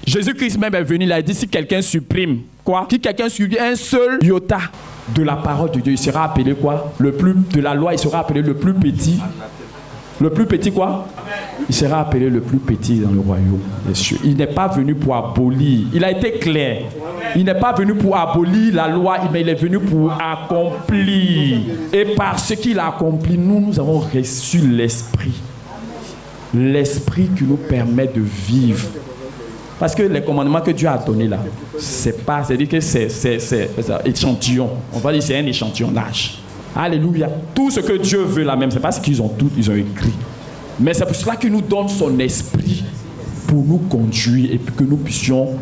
Jésus-Christ même est venu, il a dit si quelqu'un supprime quoi? Si quelqu'un supprime un seul iota de la parole de Dieu, il sera appelé quoi? De la loi, il sera appelé le plus petit. Le plus petit quoi? Il sera appelé le plus petit dans le royaume des cieux. Il n'est pas venu pour abolir. Il a été clair. Il n'est pas venu pour abolir la loi, mais il est venu pour accomplir. Et par ce qu'il a accompli, nous avons reçu l'Esprit. l'esprit qui nous permet de vivre. Parce que les commandements que Dieu a donnés là, c'est-à-dire que c'est échantillon. On va dire que c'est un échantillonnage. Alléluia. Tout ce que Dieu veut là même, c'est pas ce qu'ils ont tout, ils ont écrit. Mais c'est pour cela qu'il nous donne son esprit pour nous conduire et que nous puissions,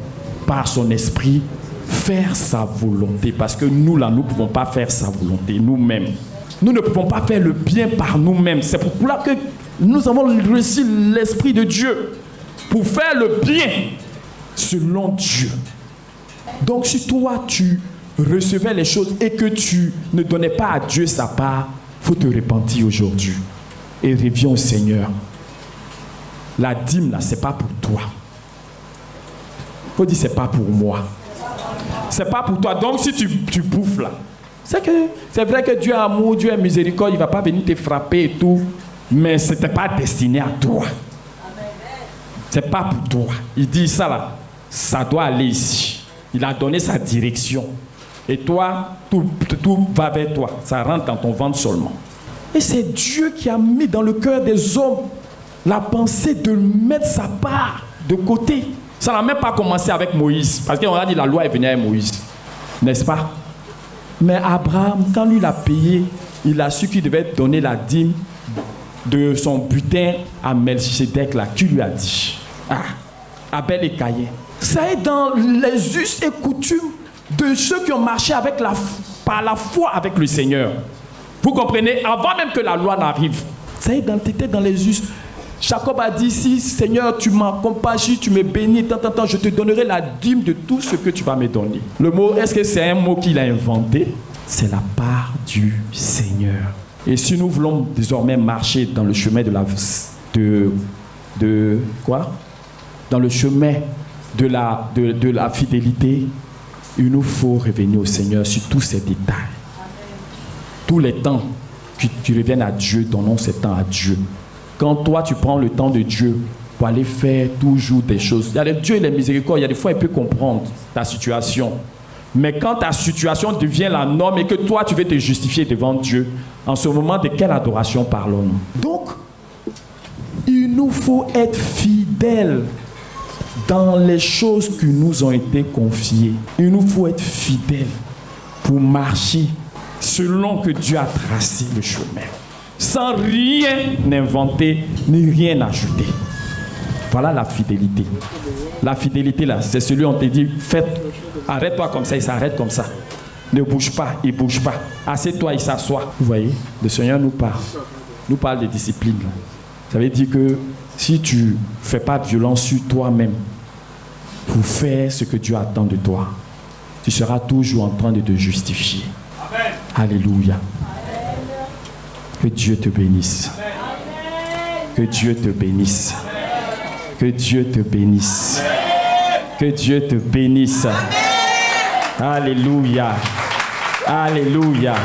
par son esprit, faire sa volonté. Parce que nous là, nous ne pouvons pas faire sa volonté nous-mêmes. Nous ne pouvons pas faire le bien par nous-mêmes. C'est pour cela que nous avons reçu l'esprit de Dieu pour faire le bien selon Dieu. Donc si toi tu recevais les choses et que tu ne donnais pas à Dieu sa part, il faut te repentir aujourd'hui et reviens au Seigneur. La dîme là, c'est pas pour toi. Il faut dire c'est pas pour moi. C'est pas pour toi. Donc si tu bouffes là, c'est vrai que Dieu est amour, Dieu est miséricorde, il ne va pas venir te frapper et tout, mais ce n'était pas destiné à toi. C'est pas pour toi. Il dit ça là, ça doit aller ici. Il a donné sa direction. Et toi, tout va vers toi. Ça rentre dans ton ventre seulement. Et c'est Dieu qui a mis dans le cœur des hommes la pensée de mettre sa part de côté. Ça n'a même pas commencé avec Moïse. Parce qu'on a dit la loi est venue avec Moïse. N'est-ce pas? Mais Abraham, quand lui l'a payé, il a su qu'il devait donner la dîme de son butin à Melchisedec là, qui lui a dit, Abel et Caïn. Ça est dans les us et coutumes de ceux qui ont marché par la foi avec le Seigneur. Vous comprenez? Avant même que la loi n'arrive, ça est dans les us. Jacob a dit, si Seigneur tu m'as compagné, tu me bénis, je te donnerai la dîme de tout ce que tu vas me donner. Le mot, est-ce que c'est un mot qu'il a inventé? C'est la part du Seigneur. Et si nous voulons désormais marcher dans le chemin dans le chemin de la fidélité, il nous faut revenir au Seigneur sur tous ces détails. Tous les temps qui reviennent à Dieu, donnons ces temps à Dieu. Quand toi, tu prends le temps de Dieu pour aller faire toujours des choses, Dieu, il est miséricordieux, il y a des fois, il peut comprendre ta situation. Mais quand ta situation devient la norme et que toi, tu veux te justifier devant Dieu, en ce moment, de quelle adoration parlons-nous? Donc, il nous faut être fidèles dans les choses qui nous ont été confiées. Il nous faut être fidèles pour marcher selon que Dieu a tracé le chemin, sans rien inventer ni rien ajouter. Voilà la fidélité. La fidélité là, c'est celui où on te dit, arrête-toi comme ça, il s'arrête comme ça. Ne bouge pas, il ne bouge pas. Assieds-toi, il s'assoit. Vous voyez, le Seigneur nous parle de discipline. Là. Ça veut dire que si tu ne fais pas de violence sur toi-même pour faire ce que Dieu attend de toi, tu seras toujours en train de te justifier. Amen. Alléluia. Amen. Que Dieu te bénisse. Amen. Que Dieu te bénisse. Amen. Que Dieu te bénisse. Amen. Que Dieu te bénisse. Amen. Alléluia. Alléluia.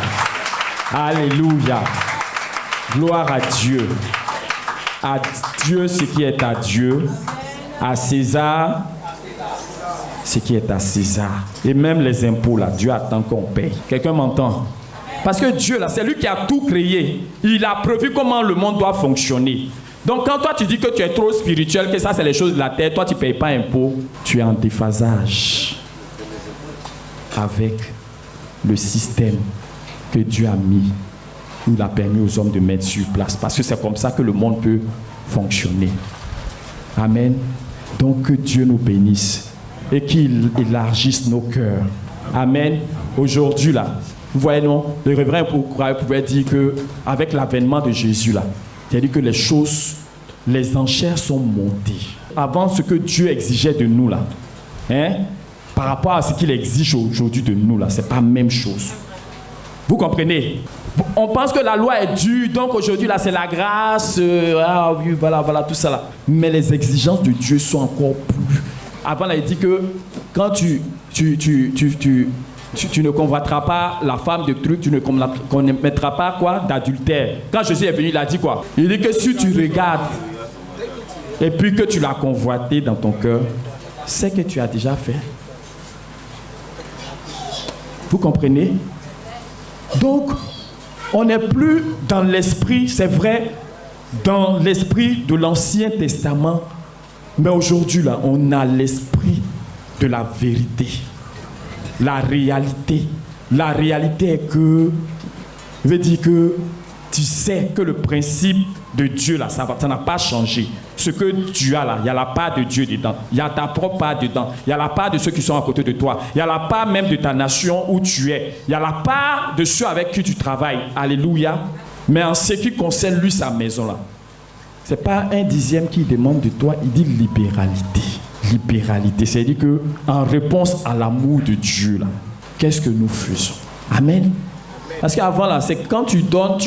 Alléluia. Gloire à Dieu. À Dieu ce qui est à Dieu. À César ce qui est à César. Et même les impôts là, Dieu attend qu'on paye. Quelqu'un m'entend? Parce que Dieu là, c'est lui qui a tout créé. Il a prévu comment le monde doit fonctionner. Donc quand toi tu dis que tu es trop spirituel, que ça c'est les choses de la terre, toi tu ne payes pas impôt, tu es en déphasage avec le système que Dieu a mis, il a permis aux hommes de mettre sur place. Parce que c'est comme ça que le monde peut fonctionner. Amen. Donc que Dieu nous bénisse et qu'il élargisse nos cœurs. Amen. Aujourd'hui là, vous voyez non, le révérend pouvait dire qu'avec l'avènement de Jésus là, c'est-à-dire que les choses, les enchères sont montées. Avant ce que Dieu exigeait de nous là, par rapport à ce qu'il exige aujourd'hui de nous là, c'est pas la même chose. Vous comprenez? On pense que la loi est dure, donc aujourd'hui là c'est la grâce, oui, voilà, tout ça là. Mais les exigences de Dieu sont encore plus. Avant là il dit que quand tu ne convoiteras pas la femme de truc, tu ne commettras pas quoi d'adultère. Quand Jésus est venu, il a dit quoi? Il dit que si tu regardes et puis que tu l'as convoité dans ton cœur, c'est que tu as déjà fait. Vous comprenez? Donc, on n'est plus dans l'esprit, c'est vrai, dans l'esprit de l'Ancien Testament, mais aujourd'hui, là, on a l'esprit de la vérité. La réalité. La réalité est que, veut dire que tu sais que le principe de Dieu, là, ça n'a pas changé. Ce que tu as là, il y a la part de Dieu dedans. Il y a ta propre part dedans. Il y a la part de ceux qui sont à côté de toi. Il y a la part même de ta nation où tu es. Il y a la part de ceux avec qui tu travailles. Alléluia. Mais en ce qui concerne lui, sa maison là, ce n'est pas un dixième qui demande de toi, il dit libéralité. Libéralité, c'est-à-dire qu'en réponse à l'amour de Dieu, là, qu'est-ce que nous faisons? Amen. Parce qu'avant, là, c'est quand tu donnes,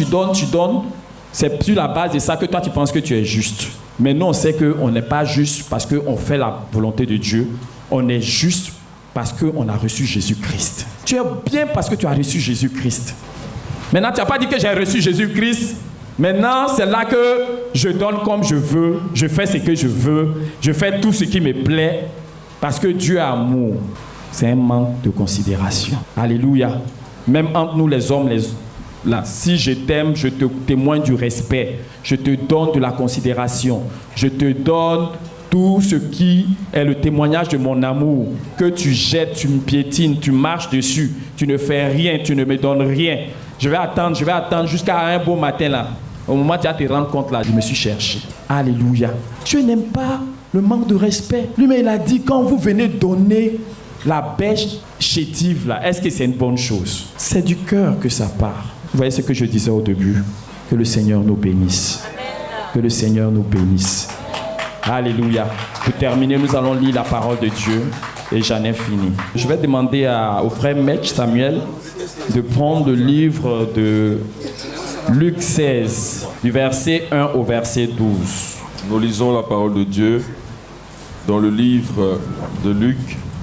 c'est sur la base de ça que toi, tu penses que tu es juste. Mais nous, on sait qu'on n'est pas juste parce qu'on fait la volonté de Dieu. On est juste parce qu'on a reçu Jésus-Christ. Tu es bien parce que tu as reçu Jésus-Christ. Maintenant, tu n'as pas dit que j'ai reçu Jésus-Christ. Maintenant, c'est là que je donne comme je veux, je fais ce que je veux, je fais tout ce qui me plaît, parce que Dieu est amour. C'est un manque de considération. Alléluia. Même entre nous les hommes, là, si je t'aime, je te témoigne du respect, je te donne de la considération, je te donne tout ce qui est le témoignage de mon amour, que tu jettes, tu me piétines, tu marches dessus, tu ne fais rien, tu ne me donnes rien. Je vais attendre jusqu'à un beau matin là. Au moment où tu vas te rendre compte là, je me suis cherché. Alléluia. Dieu n'aime pas le manque de respect. Lui-même, il a dit, quand vous venez donner la bêche chétive là, est-ce que c'est une bonne chose? C'est du cœur que ça part. Vous voyez ce que je disais au début? Que le Seigneur nous bénisse. Que le Seigneur nous bénisse. Alléluia. Pour terminer, nous allons lire la parole de Dieu. Et j'en ai fini. Je vais demander au frère Maître Samuel de prendre le livre de Luc 16, du verset 1 au verset 12. Nous lisons la parole de Dieu dans le livre de Luc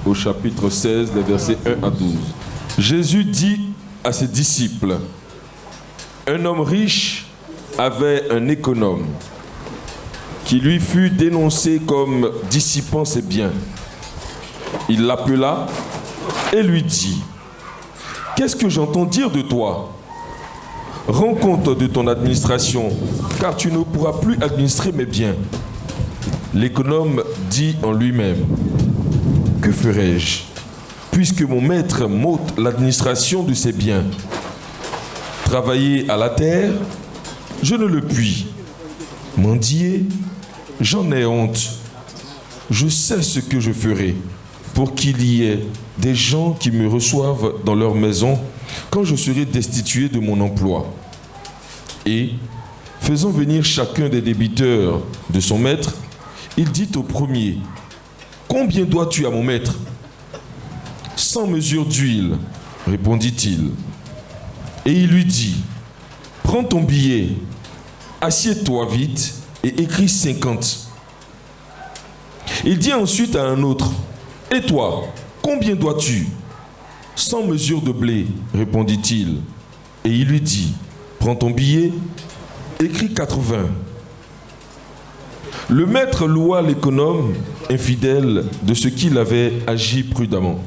au chapitre 16, les versets 1 à 12. Jésus dit à ses disciples, un homme riche avait un économe qui lui fut dénoncé comme dissipant ses biens. Il l'appela et lui dit, « Qu'est-ce que j'entends dire de toi ? Rends compte de ton administration, car tu ne pourras plus administrer mes biens. » L'économe dit en lui-même, « Que ferai-je, puisque mon maître m'ôte l'administration de ses biens ? Travailler à la terre, je ne le puis. Mendier, j'en ai honte. Je sais ce que je ferai, pour qu'il y ait des gens qui me reçoivent dans leur maison quand je serai destitué de mon emploi. Et, faisant venir chacun des débiteurs de son maître, il dit au premier, « Combien dois-tu à mon maître ?»« 100 mesures d'huile, répondit-il. Et il lui dit, « Prends ton billet, assieds-toi vite et écris 50. » Il dit ensuite à un autre, « Et toi, combien dois-tu » ? 100 mesures de blé, répondit-il. Et il lui dit, « Prends ton billet, écris 80. » Le maître loua l'économe infidèle de ce qu'il avait agi prudemment.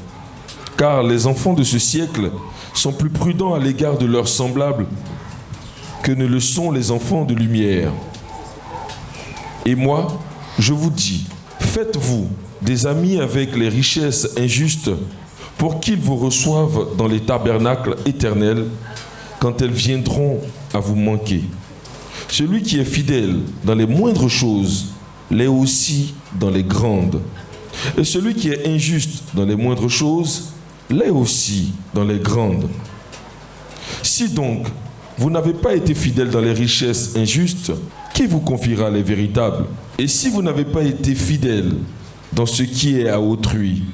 Car les enfants de ce siècle sont plus prudents à l'égard de leurs semblables que ne le sont les enfants de lumière. Et moi, je vous dis, faites-vous des amis avec les richesses injustes pour qu'ils vous reçoivent dans les tabernacles éternels quand elles viendront à vous manquer. Celui qui est fidèle dans les moindres choses l'est aussi dans les grandes. Et celui qui est injuste dans les moindres choses l'est aussi dans les grandes. Si donc vous n'avez pas été fidèle dans les richesses injustes, qui vous confiera les véritables? Et si vous n'avez pas été fidèle dans ce qui est à autrui,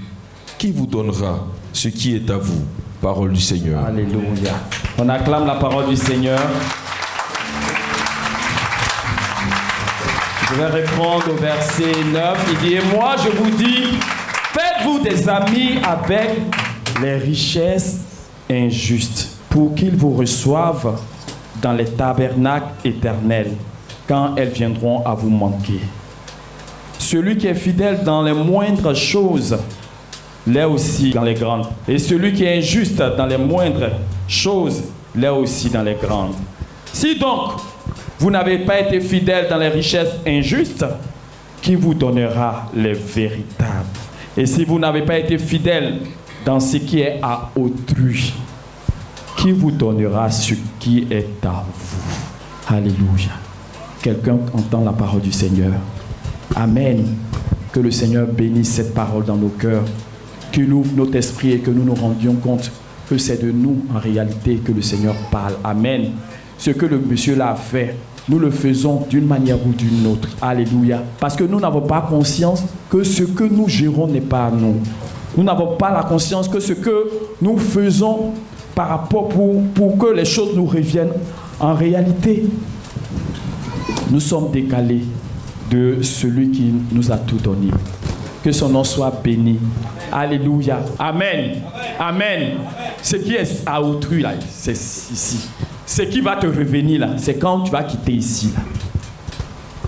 qui vous donnera ce qui est à vous? Parole du Seigneur. Alléluia. On acclame la parole du Seigneur. Je vais répondre au verset 9. Il dit, « Et moi je vous dis, faites-vous des amis avec les richesses injustes, pour qu'ils vous reçoivent dans les tabernacles éternels, quand elles viendront à vous manquer. Celui qui est fidèle dans les moindres choses l'est aussi dans les grandes. Et celui qui est injuste dans les moindres choses l'est aussi dans les grandes. Si donc vous n'avez pas été fidèle dans les richesses injustes, qui vous donnera les véritables? Et si vous n'avez pas été fidèle dans ce qui est à autrui, qui vous donnera ce qui est à vous? Alléluia. Quelqu'un entend la parole du Seigneur? Amen. Que le Seigneur bénisse cette parole dans nos cœurs, qu'il ouvre notre esprit et que nous nous rendions compte que c'est de nous en réalité que le Seigneur parle. Amen. Ce que le monsieur là a fait, nous le faisons d'une manière ou d'une autre. Alléluia. Parce que nous n'avons pas conscience que ce que nous gérons n'est pas à nous. Nous n'avons pas la conscience que ce que nous faisons par rapport pour que les choses nous reviennent. En réalité, nous sommes décalés de celui qui nous a tout donné. Que son nom soit béni. Alléluia. Amen. Amen. Ce qui est à autrui, là, c'est ici. Ce qui va te revenir, là, c'est quand tu vas quitter ici. Là.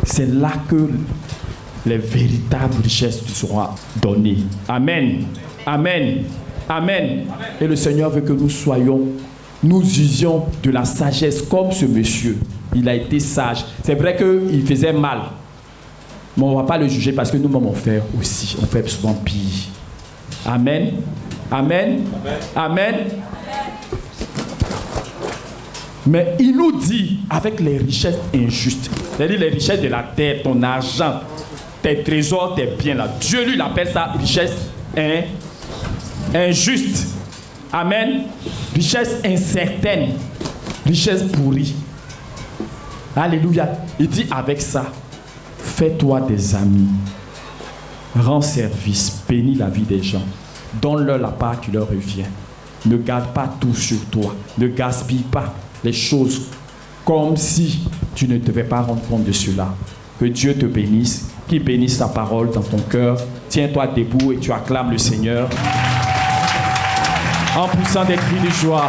C'est là que les véritables richesses te seront données. Amen. Amen. Amen. Et le Seigneur veut que nous usions de la sagesse comme ce monsieur. Il a été sage. C'est vrai qu'il faisait mal. Mais on ne va pas le juger parce que nous-mêmes on fait aussi. On fait souvent pire. Amen. Amen. Amen. Mais il nous dit, avec les richesses injustes, c'est-à-dire les richesses de la terre, ton argent, tes trésors, tes biens, là, Dieu lui appelle ça richesse injuste. Amen. Richesse incertaine. Richesse pourrie. Alléluia. Il dit avec ça, fais-toi des amis. Rends service. Bénis la vie des gens. Donne-leur la part qui leur revient. Ne garde pas tout sur toi. Ne gaspille pas les choses comme si tu ne devais pas rendre compte de cela. Que Dieu te bénisse, qu'il bénisse sa parole dans ton cœur. Tiens-toi debout et tu acclames le Seigneur en poussant des cris de joie.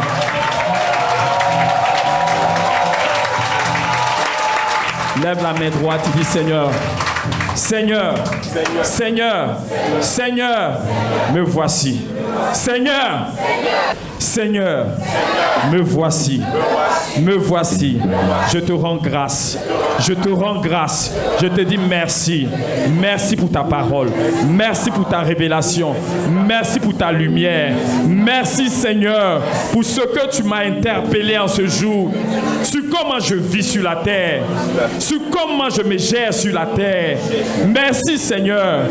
Lève la main droite et dis Seigneur, Seigneur, Seigneur, Seigneur, me voici. Seigneur, Seigneur, me voici. Me voici. Je te rends grâce. Je te rends grâce. Je te dis merci. Merci pour ta parole. Merci pour ta révélation. Merci pour ta lumière. Merci Seigneur pour ce que tu m'as interpellé en ce jour. Sur comment je vis sur la terre. Sur comment je me gère sur la terre. Merci Seigneur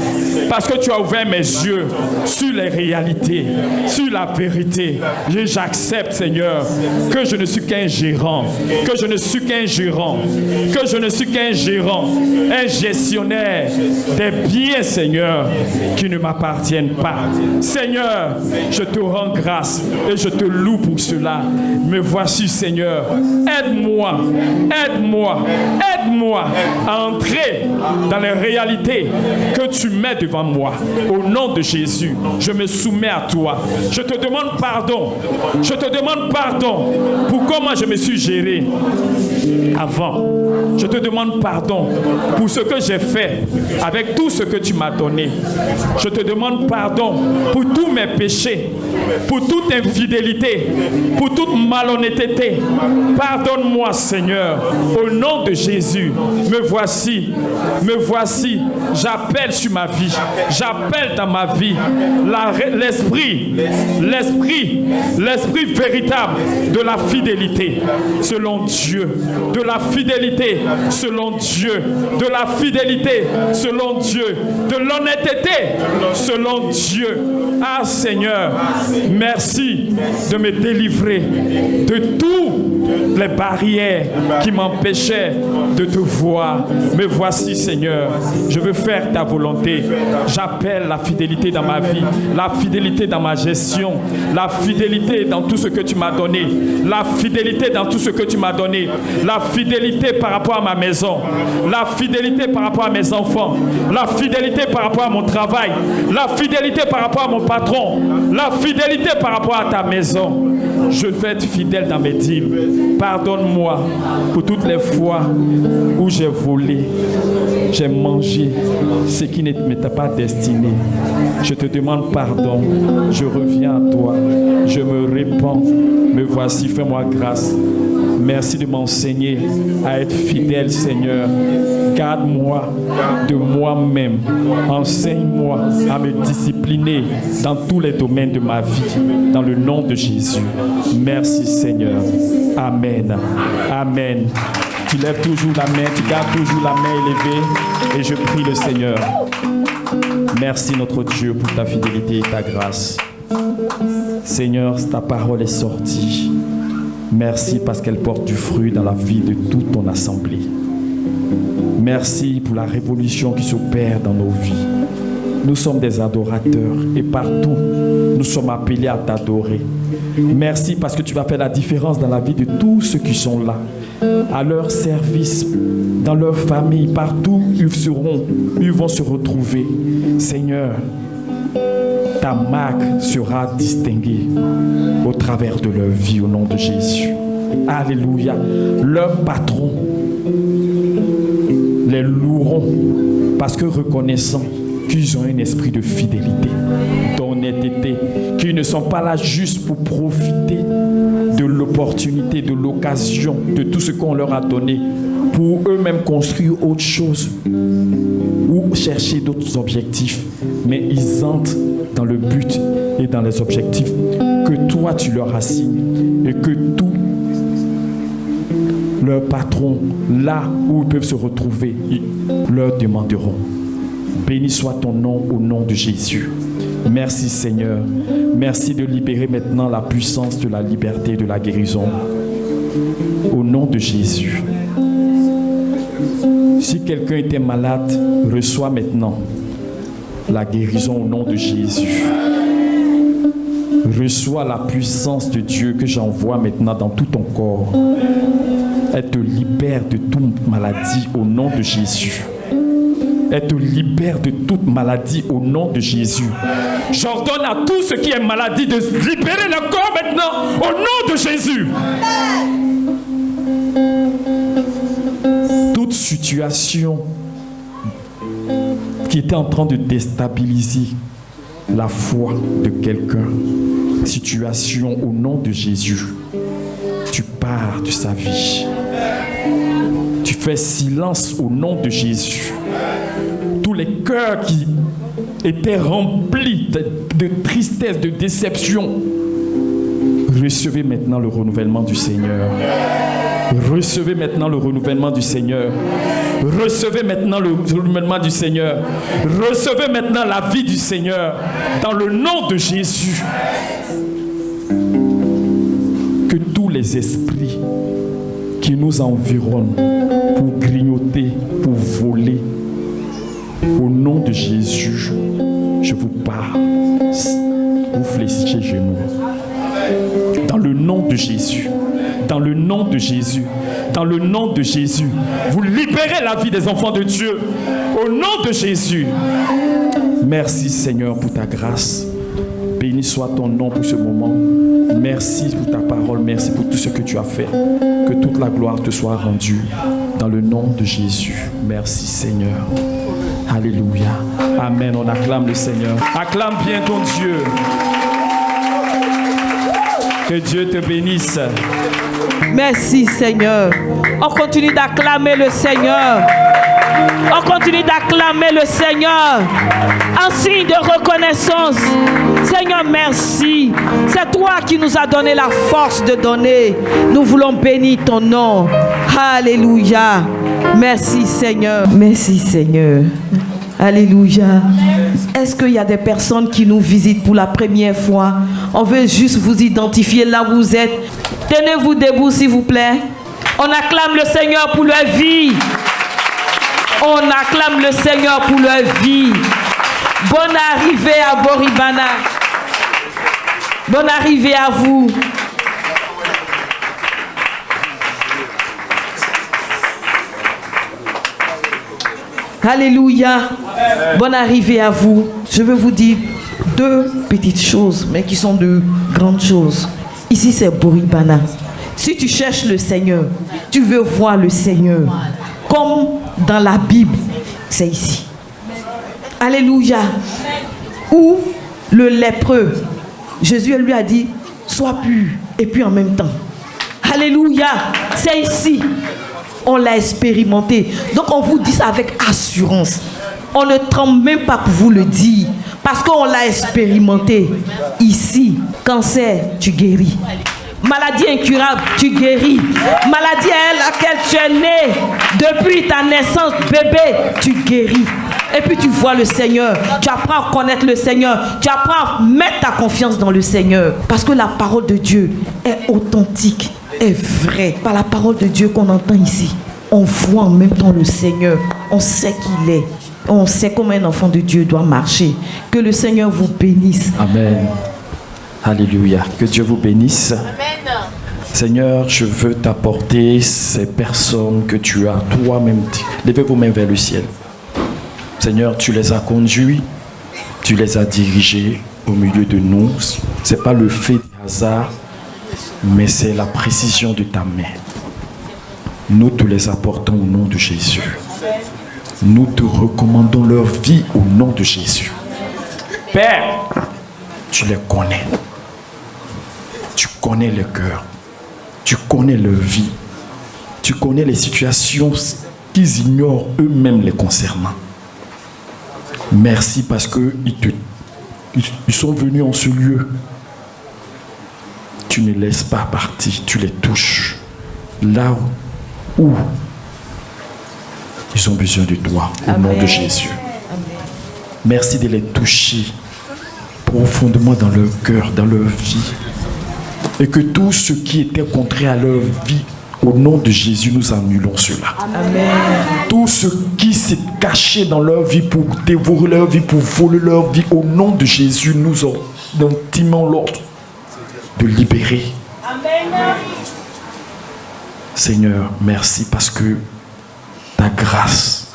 parce que tu as ouvert mes yeux sur les réalités, sur la vérité. J'accepte Seigneur que je ne suis qu'un gérant, que je ne suis qu'un gérant, que je ne suis qu'un gérant, un gestionnaire des biens Seigneur qui ne m'appartiennent pas. Seigneur, je te rends grâce et je te loue pour cela. Me voici Seigneur, aide-moi, aide-moi, aide-moi à entrer dans les réalités que tu mets devant moi. Au nom de Jésus, je me soumets à toi. Je te demande pardon. Je te demande pardon pour comment je me suis géré avant. Je te demande pardon pour ce que j'ai fait avec tout ce que tu m'as donné. Je te demande pardon pour tous mes péchés, pour toute infidélité, pour toute malhonnêteté. Pardonne-moi Seigneur, au nom de Jésus. Me voici, me voici. J'appelle sur ma vie, j'appelle dans ma vie l'esprit véritable de la fidélité selon Dieu, de la fidélité selon Dieu, de la fidélité selon Dieu, de l'honnêteté selon Dieu. Ah Seigneur, merci de me délivrer de toutes les barrières qui m'empêchaient de te voir. Me voici Seigneur, je veux faire ta volonté. J'appelle la fidélité dans ma vie, la fidélité dans ma gestion, la fidélité dans tout ce que tu m'as donné, la fidélité dans tout ce que tu m'as donné, la fidélité par rapport à ma maison, la fidélité par rapport à mes enfants, la fidélité par rapport à mon travail, la fidélité par rapport à mon patron, la fidélité par rapport à ta maison. Je veux être fidèle dans mes dîmes. Pardonne-moi pour toutes les fois où j'ai volé, j'ai mangé ce qui ne m'était pas destiné. Je te demande pardon. Je reviens à toi. Je me répands. Me voici, fais-moi grâce. Merci de m'enseigner à être fidèle, Seigneur. Garde-moi de moi-même. Enseigne-moi à me discipliner dans tous les domaines de ma vie. Dans le nom de Jésus. Merci, Seigneur. Amen. Amen. Tu lèves toujours la main, tu gardes toujours la main élevée. Et je prie le Seigneur. Merci, notre Dieu, pour ta fidélité et ta grâce. Seigneur, ta parole est sortie. Merci parce qu'elle porte du fruit dans la vie de toute ton assemblée. Merci pour la révolution qui s'opère dans nos vies. Nous sommes des adorateurs et partout, nous sommes appelés à t'adorer. Merci parce que tu vas faire la différence dans la vie de tous ceux qui sont là, à leur service, dans leur famille, partout où ils vont se retrouver. Seigneur, ta marque sera distinguée au travers de leur vie au nom de Jésus. Alléluia. Leurs patrons les loueront parce que reconnaissant qu'ils ont un esprit de fidélité, d'honnêteté, qu'ils ne sont pas là juste pour profiter de l'opportunité, de l'occasion, de tout ce qu'on leur a donné pour eux-mêmes construire autre chose ou chercher d'autres objectifs, mais ils entrent dans le but et dans les objectifs que toi tu leur assignes et que tous leurs patrons, là où ils peuvent se retrouver, leur demanderont. Béni soit ton nom au nom de Jésus. Merci Seigneur. Merci de libérer maintenant la puissance de la liberté et de la guérison. Au nom de Jésus. Si quelqu'un était malade, reçois maintenant la guérison au nom de Jésus. Reçois la puissance de Dieu que j'envoie maintenant dans tout ton corps. Elle te libère de toute maladie au nom de Jésus. Elle te libère de toute maladie au nom de Jésus. J'ordonne à tout ce qui est maladie de libérer le corps maintenant au nom de Jésus. Toute situation qui était en train de déstabiliser la foi de quelqu'un, situation au nom de Jésus, tu pars de sa vie. Tu fais silence au nom de Jésus. Tous les cœurs qui étaient remplis de tristesse, de déception, recevez maintenant le renouvellement du Seigneur. Recevez maintenant le renouvellement du Seigneur. Recevez maintenant le renouvellement du Seigneur. Recevez maintenant la vie du Seigneur. Dans le nom de Jésus. Que tous les esprits qui nous environnent pour grignoter, pour voler, au nom de Jésus, je vous parle. Vous fléchissez les genoux. Dans le nom de Jésus. Dans le nom de Jésus. Dans le nom de Jésus. Vous libérez la vie des enfants de Dieu. Au nom de Jésus. Merci Seigneur pour ta grâce. Béni soit ton nom pour ce moment. Merci pour ta parole. Merci pour tout ce que tu as fait. Que toute la gloire te soit rendue. Dans le nom de Jésus. Merci Seigneur. Alléluia. Amen. On acclame le Seigneur. Acclame bien ton Dieu. Que Dieu te bénisse. Merci Seigneur. On continue d'acclamer le Seigneur. On continue d'acclamer le Seigneur en signe de reconnaissance. Seigneur, merci. C'est toi qui nous as donné la force de donner. Nous voulons bénir ton nom. Alléluia. Merci Seigneur. Merci Seigneur. Alléluia. Est-ce qu'il y a des personnes qui nous visitent pour la première fois? On veut juste vous identifier là où vous êtes. Tenez-vous debout s'il vous plaît. On acclame le Seigneur pour leur vie. On acclame le Seigneur pour leur vie. Bonne arrivée à Boribana. Bonne arrivée à vous. Alléluia. Bonne arrivée à vous. Je veux vous dire deux petites choses, mais qui sont de grandes choses. Ici, c'est Boribana. Si tu cherches le Seigneur, tu veux voir le Seigneur, comme dans la Bible, c'est ici. Alléluia. Où le lépreux, Jésus lui a dit, sois pur, et puis en même temps. Alléluia. C'est ici. On l'a expérimenté. Donc on vous dit ça avec assurance. On ne tremble même pas pour vous le dire. Parce qu'on l'a expérimenté. Ici, cancer, tu guéris. Maladie incurable, tu guéris. Maladie à laquelle tu es né depuis ta naissance, bébé, tu guéris. Et puis tu vois le Seigneur. Tu apprends à connaître le Seigneur. Tu apprends à mettre ta confiance dans le Seigneur. Parce que la parole de Dieu est authentique, est vraie. Par la parole de Dieu qu'on entend ici, on voit en même temps le Seigneur. On sait qui il est. On sait comment un enfant de Dieu doit marcher. Que le Seigneur vous bénisse. Amen. Alléluia. Que Dieu vous bénisse. Amen. Seigneur, je veux t'apporter ces personnes que tu as toi-même dit. Levez vos mains vers le ciel. Seigneur, tu les as conduits, tu les as dirigés au milieu de nous. Ce n'est pas le fait du hasard, mais c'est la précision de ta main. Nous te les apportons au nom de Jésus. Nous te recommandons leur vie au nom de Jésus. Père, tu les connais. Tu connais le cœur. Tu connais leur vie. Tu connais les situations qu'ils ignorent eux-mêmes les concernant. Merci parce qu'ils sont venus en ce lieu. Tu ne laisses pas partir, tu les touches. Là où ils ont besoin de toi, au nom de Jésus. Amen. Merci de les toucher profondément dans leur cœur, dans leur vie. Et que tout ce qui était contraire à leur vie, au nom de Jésus, nous annulons cela. Amen. Tout ce qui s'est caché dans leur vie pour dévorer leur vie, pour voler leur vie, au nom de Jésus, nous intimons l'ordre de libérer. Amen. Seigneur, merci parce que ta grâce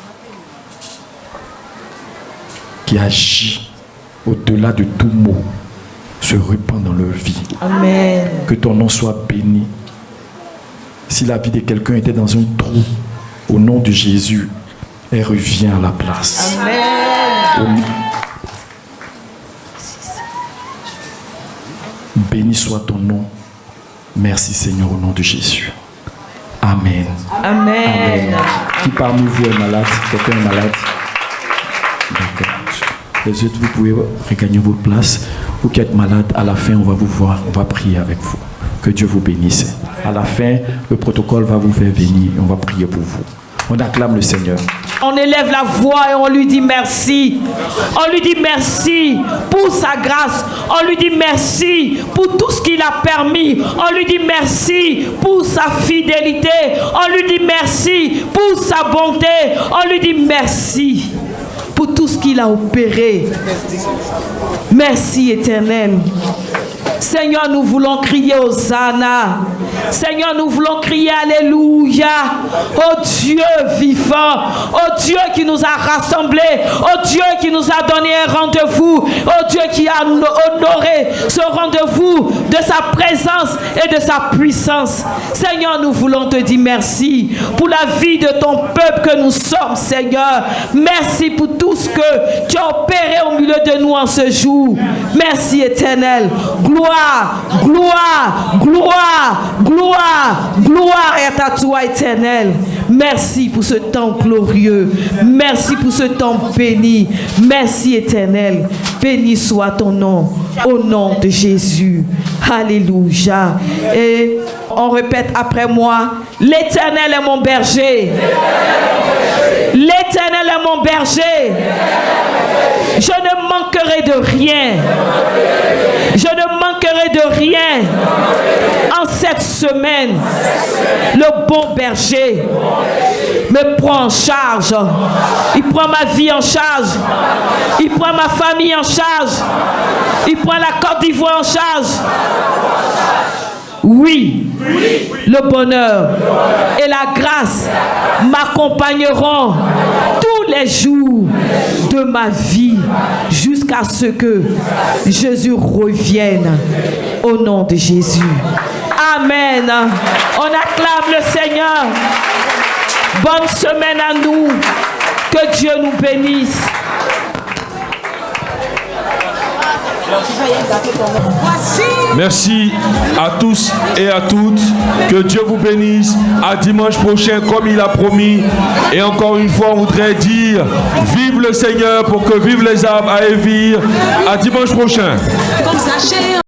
qui agit au-delà de tout mot se répand dans leur vie. Amen. Que ton nom soit béni. Si la vie de quelqu'un était dans un trou, au nom de Jésus, elle revient à la place. Amen. Béni soit ton nom. Merci Seigneur au nom de Jésus. Amen. Amen. Amen. Qui parmi vous est malade? Quelqu'un est malade? D'accord. Les autres, vous pouvez regagner votre place. Vous qui êtes malade, à la fin, on va vous voir. On va prier avec vous. Que Dieu vous bénisse. À la fin, le protocole va vous faire venir. On va prier pour vous. On acclame le Seigneur. On élève la voix et on lui dit merci. On lui dit merci pour sa grâce. On lui dit merci pour tout ce qu'il a permis. On lui dit merci pour sa fidélité. On lui dit merci pour sa bonté. On lui dit merci pour tout ce qu'il a opéré. Merci Éternel. Seigneur, nous voulons crier Hosanna. Seigneur, nous voulons crier Alléluia. Oh Dieu vivant, oh Dieu qui nous a rassemblés, oh Dieu qui nous a donné un rendez-vous, oh Dieu qui a honoré ce rendez-vous de sa présence et de sa puissance. Seigneur, nous voulons te dire merci pour la vie de ton peuple que nous sommes, Seigneur. Merci pour tout ce que tu as opéré au milieu de nous en ce jour. Merci Éternel. Gloire, gloire, gloire, gloire, gloire est à toi éternel. Merci pour ce temps glorieux. Merci pour ce temps béni. Merci éternel. Béni soit ton nom. Au nom de Jésus. Alléluia. Et on répète après moi. L'Éternel est mon berger. L'Éternel est mon berger. Je ne manquerai de rien. Je ne manquerai de rien. En cette semaine, le bon berger me prend en charge. Il prend ma vie en charge. Il prend ma famille en charge. Il prend la Côte d'Ivoire en charge. Oui, le bonheur et la grâce m'accompagneront tous les jours de ma vie jusqu'à ce que Jésus revienne au nom de Jésus. Amen. On acclame le Seigneur. Bonne semaine à nous. Que Dieu nous bénisse. Merci à tous et à toutes. Que Dieu vous bénisse. À dimanche prochain, comme il a promis. Et encore une fois, on voudrait dire vive le Seigneur pour que vivent les âmes à Évire. À dimanche prochain.